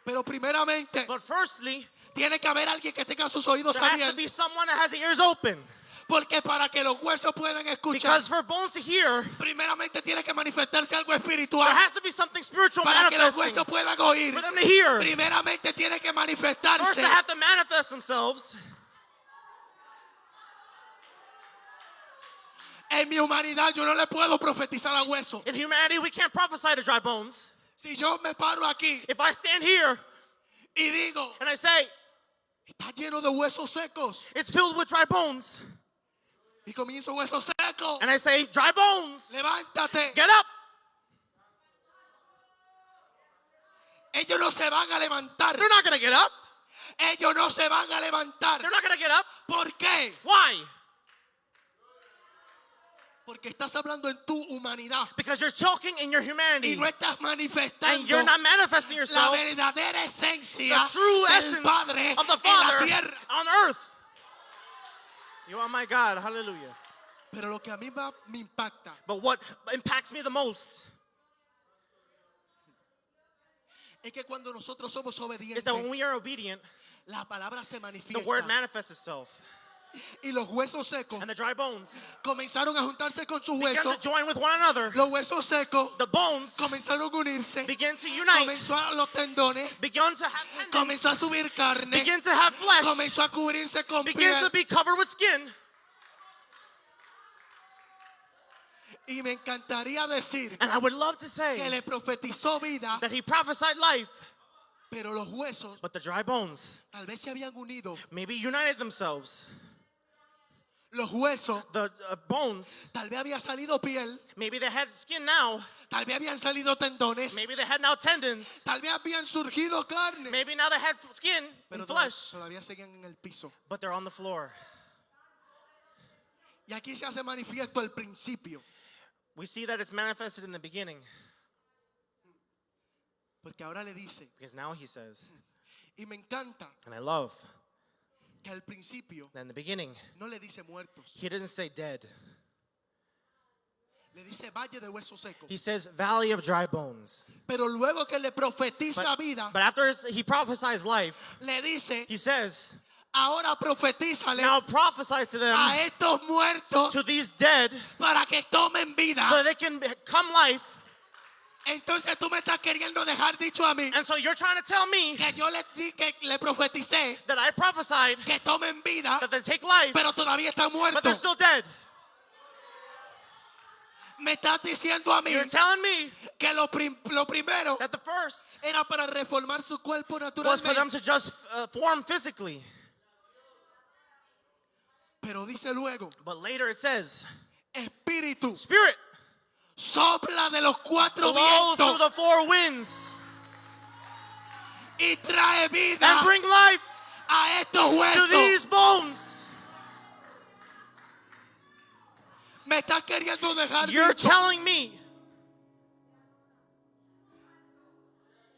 Pero primeramente, But firstly, tiene que haber alguien que tenga sus oídos there has to abiertos. be someone that has the ears open. Porque para que los huesos puedan escuchar, Because for bones to hear, primeramente tiene que manifestarse algo there espiritual. has to be something spiritual Para que los manifesting. huesos puedan oír, For them to hear, primeramente tiene que first manifestarse. they have to manifest themselves. En mi humanidad yo no le puedo profetizar a huesos. In humanity, we can't prophesy to dry bones. Si yo me paro aquí If I stand here y digo, and I say, está lleno de huesos secos, it's filled with dry bones, y comienzo huesos secos, and I say, dry bones, levántate. get up. Ellos no se van a levantar. They're not going to get up. Ellos no se van a levantar. They're not going to get up. ¿Por qué? Why? Porque estás hablando en tu humanidad Because you're talking in your y humanity, no estás and manifestando you're not manifesting la yourself, verdadera the esencia true del essence Padre of the en la Father tierra. on earth. You are my God. Hallelujah. Pero lo que a mí me impacta But what impacts me the most es que cuando nosotros somos is obedientes, that when we are obedient, la palabra se the manifiesta word manifests itself. y los huesos secos And the dry bones comenzaron a juntarse con sus begin huesos. to join with one another. Los huesos secos The bones comenzaron a unirse. begin to unite, Comenzaron los tendones. begin to have tendons, Comenzó a subir carne. begin to have flesh, Comenzó a cubrirse con begin piel. to be covered with skin. Y me encantaría decir And I would love to que say le profetizó vida, that he prophesied life, pero los huesos but the dry bones tal vez se habían unido. maybe united themselves. Los huesos, The bones, tal vez había salido piel, maybe they had skin now, tal vez habían salido tendones, maybe they had now tendons, tal vez habían surgido carne, maybe now they had skin pero and flesh, todavía seguían en el piso. but they're on the floor. Y aquí se hace manifiesto el principio, We see that it's manifested in the beginning, porque ahora le dice, because now he says, y me encanta and I love que al principio that in the beginning, no le dice muertos, he doesn't say dead. le dice valle de huesos secos. He says valley of dry bones. Pero luego que le profetiza vida, But after he prophesies life, le dice, he says, ahora profetízale now prophesy to them, a estos muertos to these dead, para que tomen vida. so that they can become life. Entonces tú me estás queriendo dejar dicho a mí And so you're trying to tell me que yo le di que le profeticé that I prophesied que tomen vida, that they take life, pero todavía están but they're muertos. still dead. Me estás diciendo a mí You're telling me que lo primero that the first era para reformar su cuerpo was for them naturalmente. to just form physically. Pero dice luego, But later it says, Espíritu, Spirit, sopla de los cuatro blow through vientos the four winds y trae vida and bring life a estos to huesos. these bones. Me estás queriendo dejar You're dicho. telling me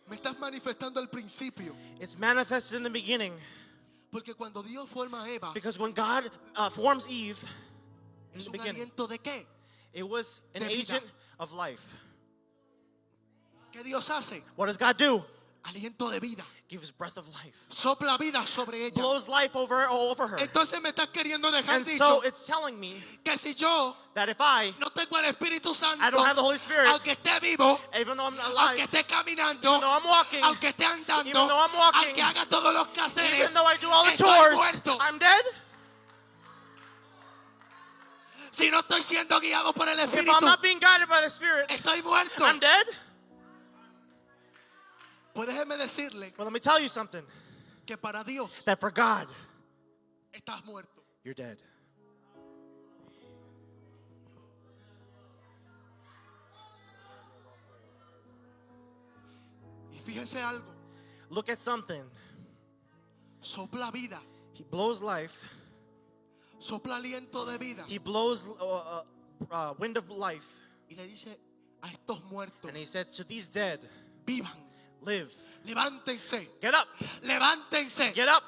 Me estás manifestando el principio. it's manifested in the beginning. Porque cuando Dios forma a Eva, Because when God forms Eve in ¿es the un beginning, aliento de qué? it was an De vida. agent of life. ¿Qué Dios hace? What does God do? Aliento de vida. Gives breath of life. Sopla vida sobre ella. Blows life all over her. Entonces me estás queriendo dejar And dicho so it's telling me que si yo that if I no tengo el Espíritu Santo, don't have the Holy Spirit, aunque esté vivo, even though I'm aunque alive, esté caminando, even though I'm walking, aunque esté andando, even though I'm walking, aunque haga todos los quehaceres, even though I do all the estoy chores, muerto. I'm dead? si no estoy siendo guiado por el if Espíritu, I'm not being guided by the Spirit, estoy muerto. I'm dead. Pues déjeme decirle Well, let me tell you something. que para Dios That for God, estás muerto. you're dead. Y fíjense algo, Look at something. sopla vida, He blows life. sopla aliento de vida He blows wind of life. y le dice a estos muertos, And he said to these dead, vivan, live. levántense, Get up. levántense. Get up.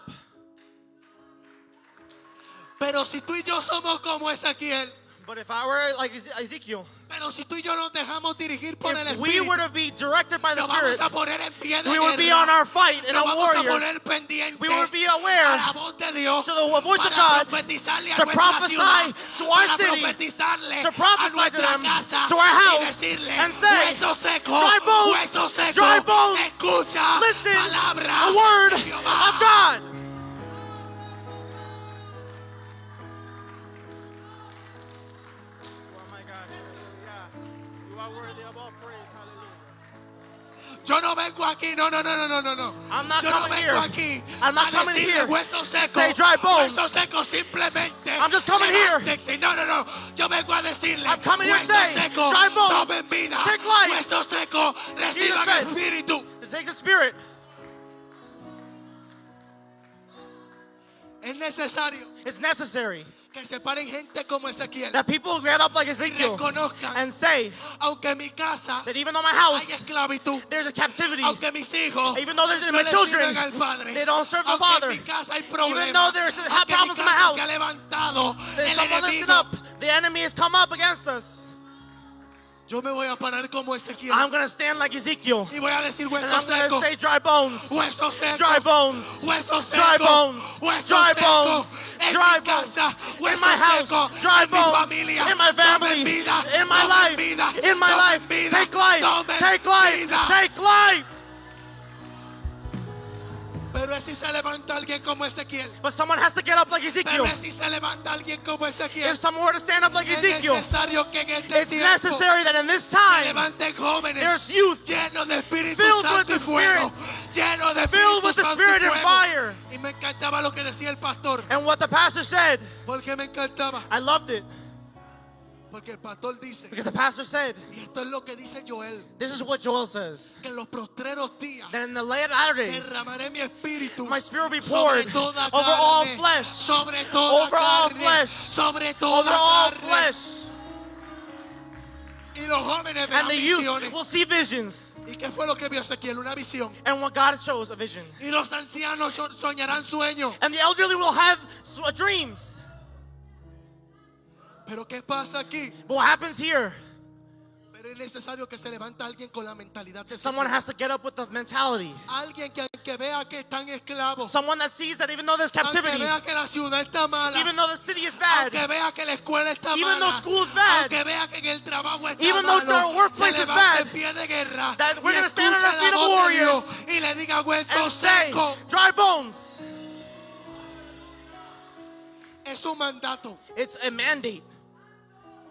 Pero si tú y yo somos como Ezequiel, But if I were like Ezekiel, pero si tú y yo nos dejamos dirigir por el if we Espíritu, were to be directed by the nos vamos Spirit, a poner en pie de we would be guerra. on our fight in Nos a vamos a warrior. poner pendientes We would be a aware la voz de Dios, to the voice of para God, profetizarle a to nuestra prophesy ciudad, to our para city, profetizarle to prophesy a to nuestra them, casa, to our house, y decirle, and say, hueso seco, dry bones, hueso seco, dry bones, escucha listen, palabra the word de Jehová. of God. Oh my God. Yeah. You are worthy of all praise. Hallelujah. Yo no vengo aquí, no. I'm not Yo no coming vengo here. aquí I'm not a coming decirle here hueso to seco, say dry bones. hueso seco, simplemente. I'm just coming here. levántense. No. Yo vengo a decirle, I'm coming here to hueso say, seco, dry bones, tomen vida. take life. Hueso seco, reciban said, espíritu. Just take the Spirit. Es necesario It's necessary que se paren gente como Ezequiel that people get up like y Ezekiel reconozcan, and say aunque en mi casa that even though my house, hay esclavitud, there's a captivity, aunque mis hijos even though there's no my le children, sirven al Padre, they don't serve the aunque Father, en mi casa hay problemas, even though there's aunque en problems mi in my casa house, se ha levantado there's el someone lifted enemigo, up. The enemy has come up against us. yo me voy a parar como Ezequiel I'm going to stand like Ezekiel. y voy a decir And hueso I'm going seco, to say dry bones, hueso seco, dry bones, hueso seco, dry bones, hueso dry seco, bones, en dry mi casa, bones, hueso in my house, seco, dry en mi bones, familia, in my family, tomen vida, in my tomen life, vida, in my tomen life. vida, Take life, tomen take life, vida. take life. Pero es si se levanta alguien como Ezequiel. But someone has to get up like Pero Ezekiel. es si se levanta alguien como Ezequiel. If someone were to stand up like Es Ezekiel, necesario que en este it's tiempo necessary that in this se time, levanten jóvenes there's youth llenos de Espíritu filled with Santo y the fuego. Llenos de filled Espíritu with the Santo Spirit y and fuego. fire. Y me encantaba lo que decía el pastor. And what the pastor said, ¿Por qué me encantaba? I loved it. Porque el pastor dice, Because the pastor said, y esto es lo que dice Joel, this is what Joel says, que en los postreros días that in the latter days, derramaré mi espíritu my spirit will be sobre poured toda over all carne, flesh, sobre toda over all carne, flesh, sobre toda over all carne. flesh. Y los jóvenes And verán the youth visiones. will see visions. ¿Y qué fue lo que vio Ezequiel? Una visión. And what God shows, a vision. Y los ancianos soñarán sueños. And the elderly will have dreams. Pero ¿qué pasa aquí? But what happens here? Pero es necesario que se levanta alguien con la mentalidad de Someone Ezequiel. has to get up with the mentality. Alguien que vea que están esclavos. Someone that sees that even though there's Aunque captivity, vea que la ciudad está mala. even though the city is bad, Aunque vea que la escuela está even mala. though school's bad, Aunque vea que en el trabajo está even though malo. the workplace se is levanta bad, en pie de guerra. that we're y gonna stand on our escucha feet la of voz de warriors Dios y le diga hueso and say, seco. dry bones. Es un mandato. It's a mandate.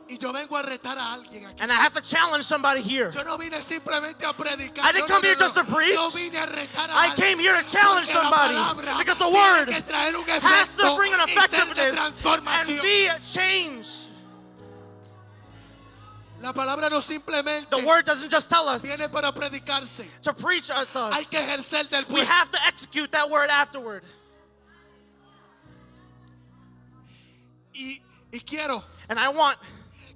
Y yo vengo a retar a alguien aquí. And I have to challenge somebody here. Yo no vine simplemente a predicar. I didn't come here just to preach. Yo vine a retar a I alguien. came here to challenge Porque la somebody palabra because the tiene word que traer un has to efecto bring an y ser de effectiveness transformación. and be a change. La palabra no simplemente The word doesn't just tell us viene para predicarse. to preach us. Hay que ejercer del We pueblo. have to execute that word afterward. Y quiero And I want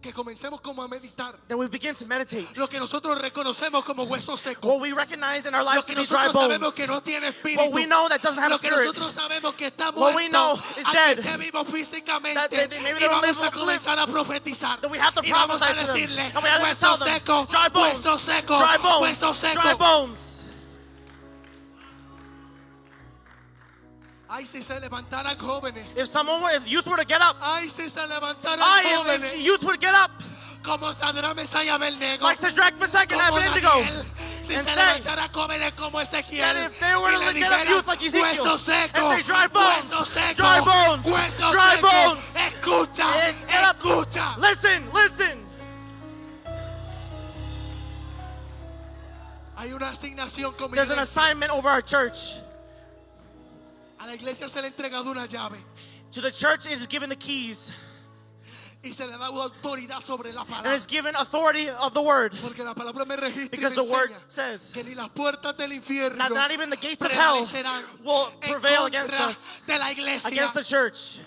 que comencemos como a meditar that we begin to meditate. lo que nosotros reconocemos como huesos secos. What we recognize in our Lo lives que to be dry nosotros sabemos bones. que no tiene espíritu. What we know that doesn't have Lo que spirit. nosotros sabemos que está What muerto. we know is aunque dead. esté vivo físicamente. That maybe they Y don't vamos live a comenzar a profetizar. That we have to y vamos a prophesy to them. decirle And we have to hueso tell them, seco, dry bones, hueso seco, dry bones, hueso seco. dry bones. Ay, si se levantaran jóvenes. If youth were to get up, Ay, si se levantaran if jóvenes. youth would get up, Como Sadrán, Mesach y Abednego. like Shadrach, Meshach, and Como Abednego, Daniel. Si and se say levantaran jóvenes como Ezequiel. that if they were y to le get up dijeran, youth like Ezekiel, hueso seco, and say dry bones, hueso seco, dry bones, hueso dry seco, bones, escucha, and get up, escucha. Listen. Hay una asignación como There's an iglesia. assignment over our church. A la iglesia se le ha entregado una llave To the church, it is given the keys. y se le da autoridad sobre la And palabra. it's given authority of the word. Porque la palabra me registra Because y the me word enseña says que ni las puertas del infierno not even the gates of hell prevalecerán will en prevail against contra us, de la iglesia. against the church.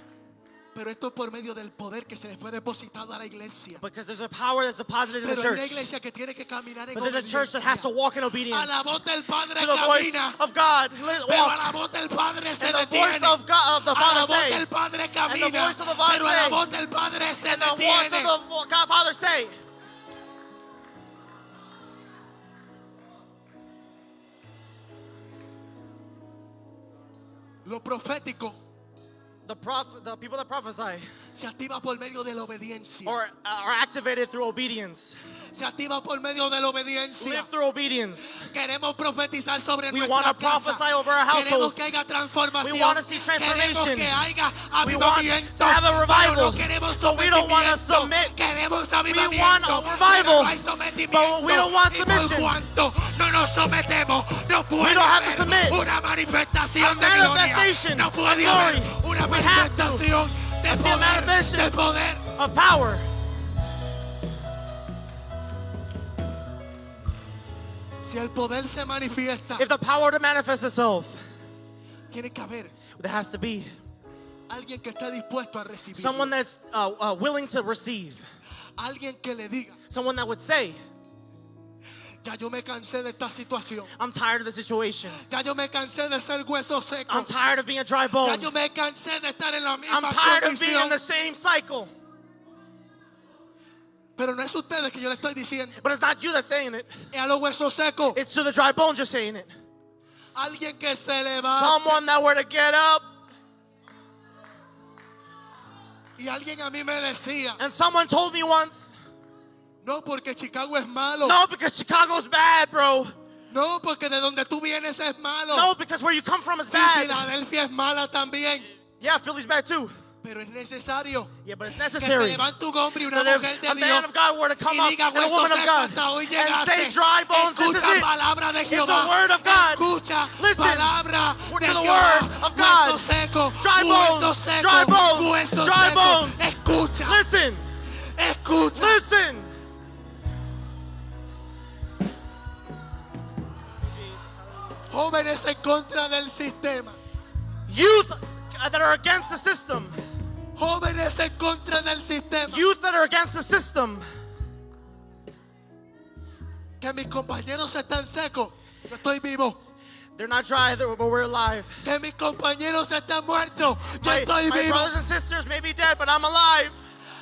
Pero esto es por medio del poder que se le fue depositado a la iglesia. Because there's a power that's deposited in the Pero hay una church. iglesia que tiene que caminar en But there's a church that has to obediencia. walk in obedience A la voz del Padre to the voice camina, of God. pero a Walk. la voz del Padre se And the detiene. voice of God, of the A la Father voz say. del Padre And the camina, voice of the Father pero a la say. voz del Padre se And the voice detiene. of the God Father say. Lo profético The people that prophesy se activa por medio de la obediencia. or are activated through obedience. Se activa por medio de la obediencia. Live through obedience. Queremos profetizar sobre We nuestra wanna casa. prophesy over our Queremos households. que haya transformación. We wanna see Queremos transformation. que haya We want avivamiento. to have a revival. Pero no queremos But we don't wanna sometimiento. submit. Queremos We avivamiento. want a revival. Pero no hay sometimiento. But we don't want Y por submission. cuanto no nos sometemos, no puede don't have to haber submit. una manifestación A de gloria. manifestation No puede of haber glory. una We have to. manifestación de Let's be a poder. manifestation. De poder. Of power. Si el poder se manifiesta, If the power to manifest itself, tiene que haber there has to be alguien que esté dispuesto a recibir. someone that's willing to receive. Alguien que le diga, Someone that would say, ya yo me cansé de esta situación. I'm tired of the situation. Ya yo me cansé de ser hueso seco. I'm tired of being a dry Ya bone. yo me cansé de estar en la I'm misma tired of being condición. in the same cycle. Pero no es ustedes que yo le estoy diciendo. But it's not you that's saying it. Es a los huesos secos. It's to the dry bones you're saying it. Alguien que se levanta. Someone that were to get up. Y alguien a mí me decía, And someone told me once, no porque Chicago es malo. no, because Chicago's bad, bro. No porque de donde tú vienes es malo. No, because where you come from is Sí, bad. Filadelfia es mala también. Yeah, Philly's bad too. Pero es necesario Yeah, but it's que se necessary levante un hombre y una that mujer if de a man Dios of God were to come y up diga and a huesos woman of secos God hasta hoy and llegaste. say dry bones, this is Escucha it. palabra de It's Jehová. the word of God. Escucha Listen palabra to de the Jehová. word of God. Huesos secos, Dry huesos bones, secos, dry bones, huesos dry secos. bones. Escucha, Listen, escucha. listen. Jóvenes en contra del sistema. Youth that are against the system. Jóvenes en contra del sistema. Youth that are against the system. Que mis compañeros están secos. Yo estoy vivo. They're not dry, but we're alive. Que mis compañeros están muertos. Yo estoy My vivo. brothers and sisters may be dead, but I'm alive.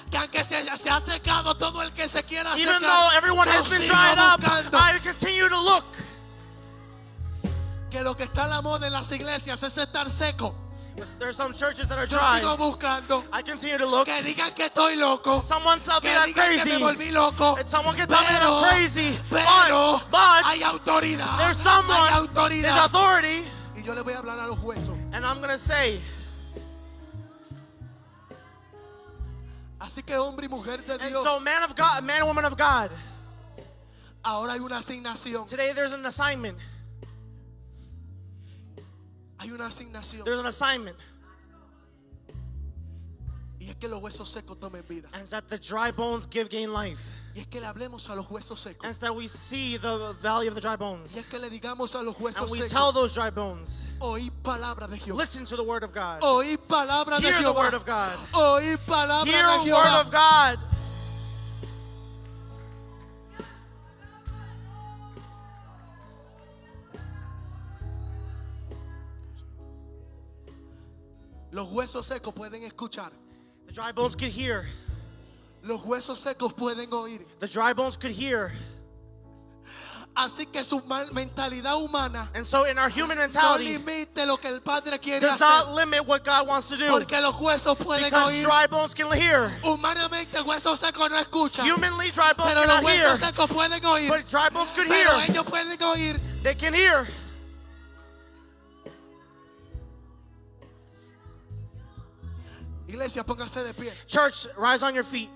Que aunque se ha secado todo el que se quiera Even secar, though everyone yo has been sigo dried up, buscando. I continue to look. Que lo que está a la moda en las iglesias es estar seco. There's some churches that are Yo sigo dry. buscando. I continue to look. Que digan que estoy loco. Someone tell me Que I'm digan que me crazy. volví loco. And someone can tell me that I'm crazy. Pero But hay autoridad. there's Hay someone, there's autoridad. authority, Y yo le voy a hablar a los huesos. and I'm gonna say, Así que hombre y mujer de and Dios, so man of God, man and woman of God, ahora hay una asignación. today there's an assignment. Hay una asignación. There's an assignment. Y es que los huesos secos tomen vida. And it's that the dry bones gain life. Y es que le hablemos a los huesos secos. And it's that we see the valley of the dry bones. Y es que le digamos a los huesos And we secos. tell those dry bones, Oí palabra de Jehová. listen to the word of God. Oí palabra de Hear the Jehová. word of God. Oí palabra Hear de the word Jehová. of God. Los huesos secos pueden escuchar. The dry bones could hear. Los huesos secos pueden oír. The dry bones could hear. Así que su mentalidad humana And so in our human no mentality, limite lo que el Padre quiere does hacer. not limit what God wants to do. Porque los huesos pueden Because oír. dry bones can hear. Humanamente huesos secos no escuchan. Humanly, dry bones Pero los cannot hear. huesos secos pueden oír. But dry bones could Pero hear. ellos pueden oír. They can hear. Iglesia, póngase de pie. Church, rise on your feet.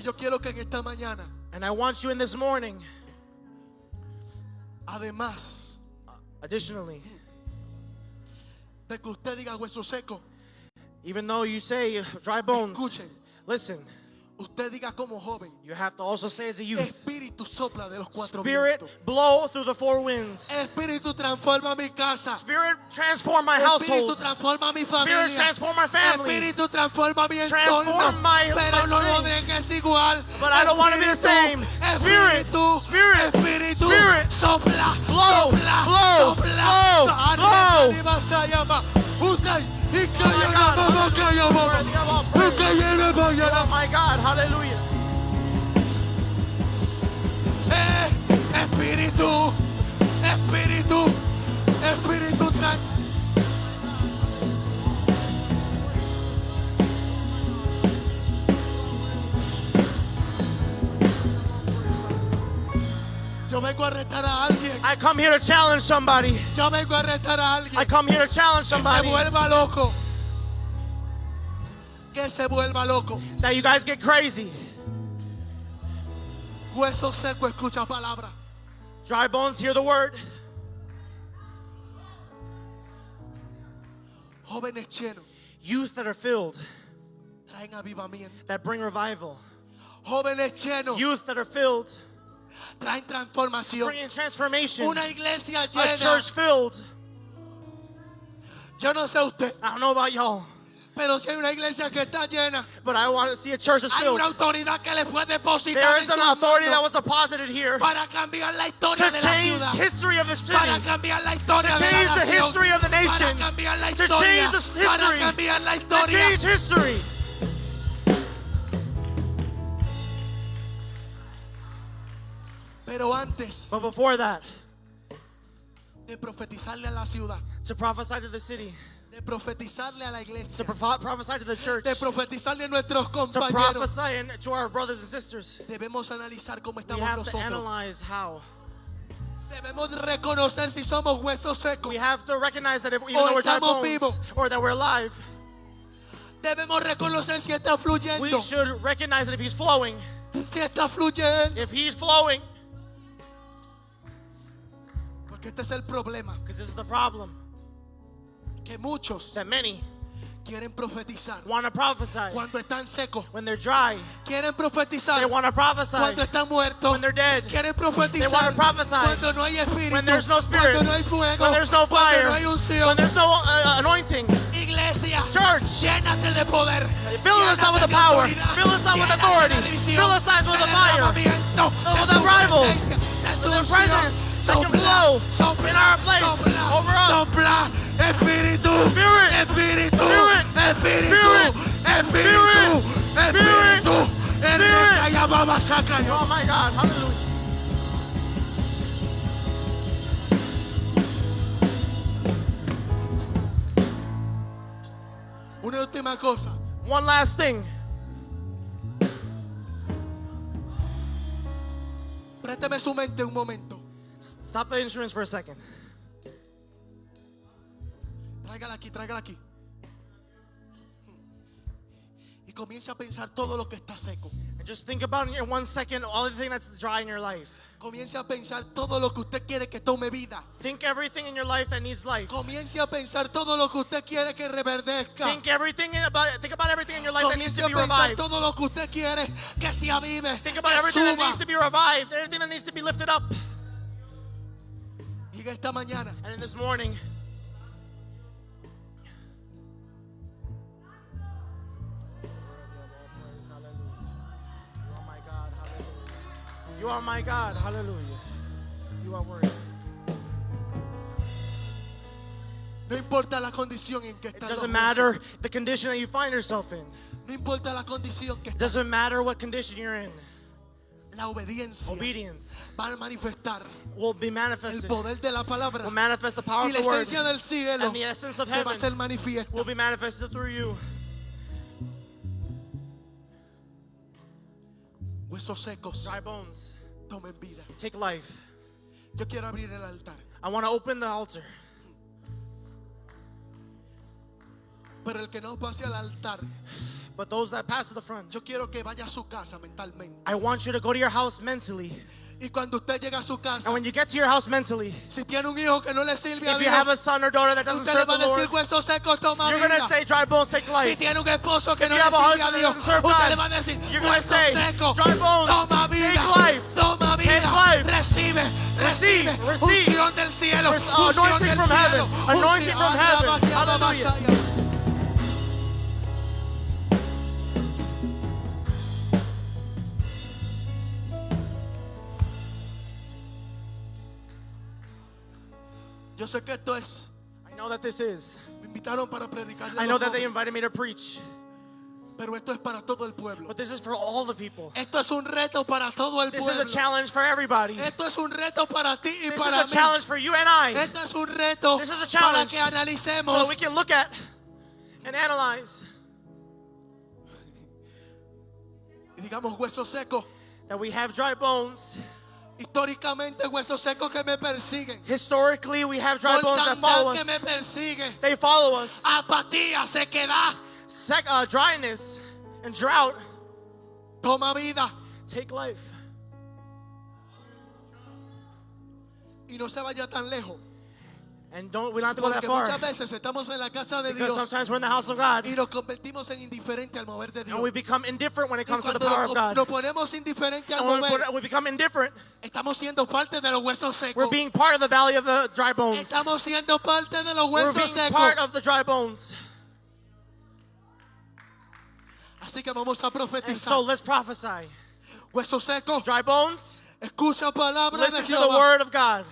yo quiero que en esta mañana, And I want you in this morning, además additionally, de que usted diga hueso seco, even though you say dry bones, escuchen, listen, usted diga como joven, you have to also say as a youth, Espíritu sopla de los cuatro Spirit, vientos. blow through the four winds. Espíritu transforma mi casa. Spirit, transform my Espíritu household. transforma mi Spirit, familia. transform my family. Espíritu transforma mi Transform entorno. my Pero no lo change. dejes igual. But I don't want to be the same. Spirit, Espíritu, Spirit, Espíritu, Spirit. sopla, Blow, sopla, blow, sopla. blow, blow. Usted, y que Oh my llena, God, mamá, que llena, mamá. worthy of all Y praise. que llena, mamá. Oh my God, hallelujah. Espíritu, Espíritu, Espíritu, yo vengo a retar a alguien. I come here to challenge somebody. Yo vengo a retar a alguien. I come here to challenge Que se somebody. vuelva loco. Que se vuelva loco. That you guys get crazy. Hueso seco, escucha palabra. Dry bones, hear the word. Jóvenes llenos Youth that are filled, traen avivamiento. that bring revival. Jóvenes llenos Youth that are filled, traen transformación. bringing transformation. Una iglesia A llena. church filled. Yo no sé usted, I don't know about y'all, pero si hay una iglesia que está llena, but I want to see a church that's hay filled. una autoridad que le fue depositada There en is an sus authority that manos was deposited here para cambiar la historia to de la change ciudad. history of this Para city, cambiar la historia to de la change the nación. history of the Para nation, cambiar la to historia. change the Para history, cambiar la to historia. change history. Pero antes But before that, de profetizarle a la ciudad, to prophesy to the city, de profetizarle a la iglesia, to prophesy to the church, de profetizarle a nuestros to compañeros, prophesy to our brothers and sisters, debemos analizar cómo we estamos have to nosotros. analyze how. Debemos reconocer si somos huesos secos. We have to recognize that if, even O though we're dry estamos bones, vivos. or that we're alive, Debemos reconocer si está fluyendo. we should recognize that if he's flowing, Si está fluyendo. if he's flowing, Porque este es el problema. because this is the problem, Que muchos that many quieren profetizar want to prophesy cuando están secos. when they're dry. Quieren profetizar They want to prophesy cuando están muertos. when they're dead. Quieren They want profetizar to prophesy cuando no hay espíritu. when there's no spirit, Cuando no hay fuego. when there's no Cuando fire, no hay unción. when there's no anointing. Iglesia, Church, llénate de poder. fill us up with the Llénate de power. autoridad. Fill us up with Llénate authority. de visión, Fill us up with the del fire. derramamiento, With de the tu revival. presencia, de tu With the unción. presence that can blow Sopla, in our place, sopla, over us. sopla, Espíritu, Spirit, Espíritu, Spirit, Espíritu, Spirit, Espíritu, Spirit, Espíritu. Spirit. Ya vamos a sacar. Oh my God, hallelujah. Una última cosa. One last thing. Présteme su mente un momento. Stop the instruments for a second. Tráigala aquí, tráigala aquí. Y comience a pensar todo lo que está seco. And just think about in 1 second all the thing that's dry in your life. Comience a pensar todo lo que usted quiere que tome vida. Think everything in your life that needs life. Comience a pensar todo lo que usted quiere que reverdezca. Think about everything in your life that needs Comience to a be pensar revived. todo lo que usted quiere que se avive, Think about que everything that suba. needs to be revived, everything that needs to be lifted up. Y que esta mañana And in this morning, you are my God, hallelujah. You are worthy. no importa la condición en que It está. doesn't matter the condition that you find yourself in. No importa la condición que It está. doesn't matter what condition you're in. La obediencia Obedience va a manifestar will be el manifested, poder de la palabra will manifest the power y of la the word, esencia del cielo and the essence of se va a heaven hacer manifiesta. will be manifested through you. Huesos secos Dry bones, tomen vida. take life. Yo quiero abrir el altar, I want to open the altar. pero el que no pase al altar But those that pass to the front, yo quiero que vaya a su casa mentalmente. I want you to go to your house mentally. Y cuando usted llega a su casa, And when you get to your house mentally, si tiene un hijo que no le sirve a if you have a Dios, son or daughter that doesn't usted le serve va the a decir Lord, huesos secos, toma you're going to vida. say dry bones take Si life. tiene un esposo que If no you le have a sirve a husband that Dios, doesn't serve usted God, le va a decir you're going to huesos say secos, dry bones toma vida, take life. toma vida, Take life. recibe, Receive, recibe, receive. unción del cielo, unción Anointing del from cielo, heaven, anointing from heaven. Hallelujah. Yo sé que esto es, I know that this is. me invitaron para predicar, I know that they invited me to preach. pero esto es para todo el pueblo. But this is for all the people. Esto es un reto para todo el This is a pueblo. challenge for everybody. Esto es un reto para ti y This para is a mí. challenge for you and I. Esto es un reto This is a para challenge que so analicemos that we can look at and analyze y digamos huesos secos. that we have dry bones. Históricamente huesos secos que me persiguen. Historically, we have dry bones that follow Mortandad que us. me persigue. They follow us. Apatía, sequedad. Dryness and drought Toma vida. take life. Y no se vaya tan lejos. And we don't have to go that Porque far. muchas veces estamos en la casa de Because Dios sometimes we're in the house of God y nos convertimos en indiferentes al mover de Dios. and we become indifferent when it Y comes to the cuando power of God. nos ponemos indiferentes al And when mover, we become indifferent, estamos siendo parte de los huesos secos. we're being part of the valley of the dry bones. Estamos siendo parte de los We're huesos being secos. part of the dry bones. Así que vamos a And profetizar. so let's prophesy. Huesos secos, Dry bones, escucha palabra de listen to the Jehová. word of God.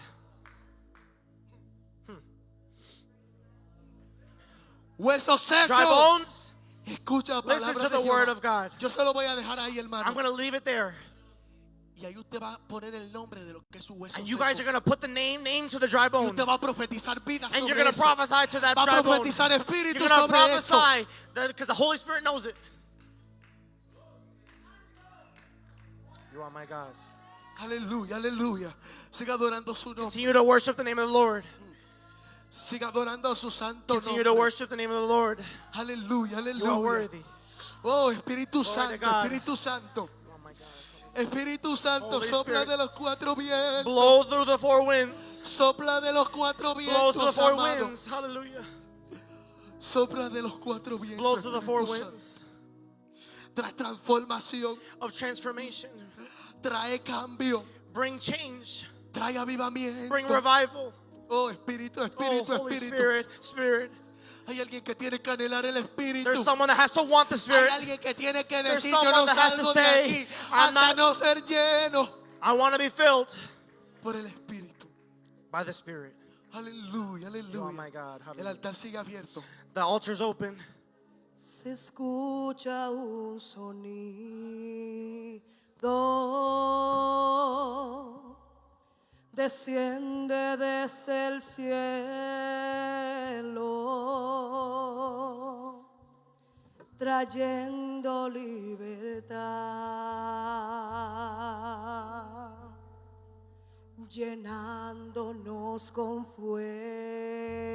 Huesos Dry secos, bones, escucha listen palabra to de the word Jehová. of God. Yo se lo voy a dejar ahí, hermano. I'm going to leave it there. Y ahí usted va a poner el nombre de lo que es su hueso And you seco. guys are going to put the name to the dry Y bone. usted va a profetizar vida And you're sobre going to eso. prophesy to that Va a dry bone. profetizar You're espíritu going to sobre esto. prophesy because the Holy Spirit knows it. You are my God. Aleluya, aleluya. Siga adorando su nombre. Continue to worship the name of the Lord. Siga adorando su santo Continue to nombre. worship the name of the Lord. Aleluya, You are aleluya. worthy. Oh, Espíritu to Santo, God. Espíritu Santo. Oh my God. Espíritu Santo, Holy sopla Spirit. de los cuatro vientos. Blow through the four winds. Sopla de los cuatro Blow through the vientos, four amado. winds. Hallelujah. Sopla de los cuatro vientos. Blow through the four Espíritu Santo. winds Trae transformación, of transformation. trae cambio, Bring change. trae avivamiento. Bring revival. Oh, Espíritu, Oh, Espíritu, Holy Espíritu. Spirit. Hay alguien que tiene que anhelar el Espíritu. There's someone that has to want the Hay Spirit. alguien que tiene que There's decir, yo someone no that has to salgo de say, aquí I'm hasta not- no ser lleno I want to be filled por el Espíritu. by the Spirit. Aleluya, Oh my aleluya. God. El Hallelujah. altar sigue abierto. The altar's open. Se escucha un sonido, desciende desde el cielo, trayendo libertad, llenándonos con fuego.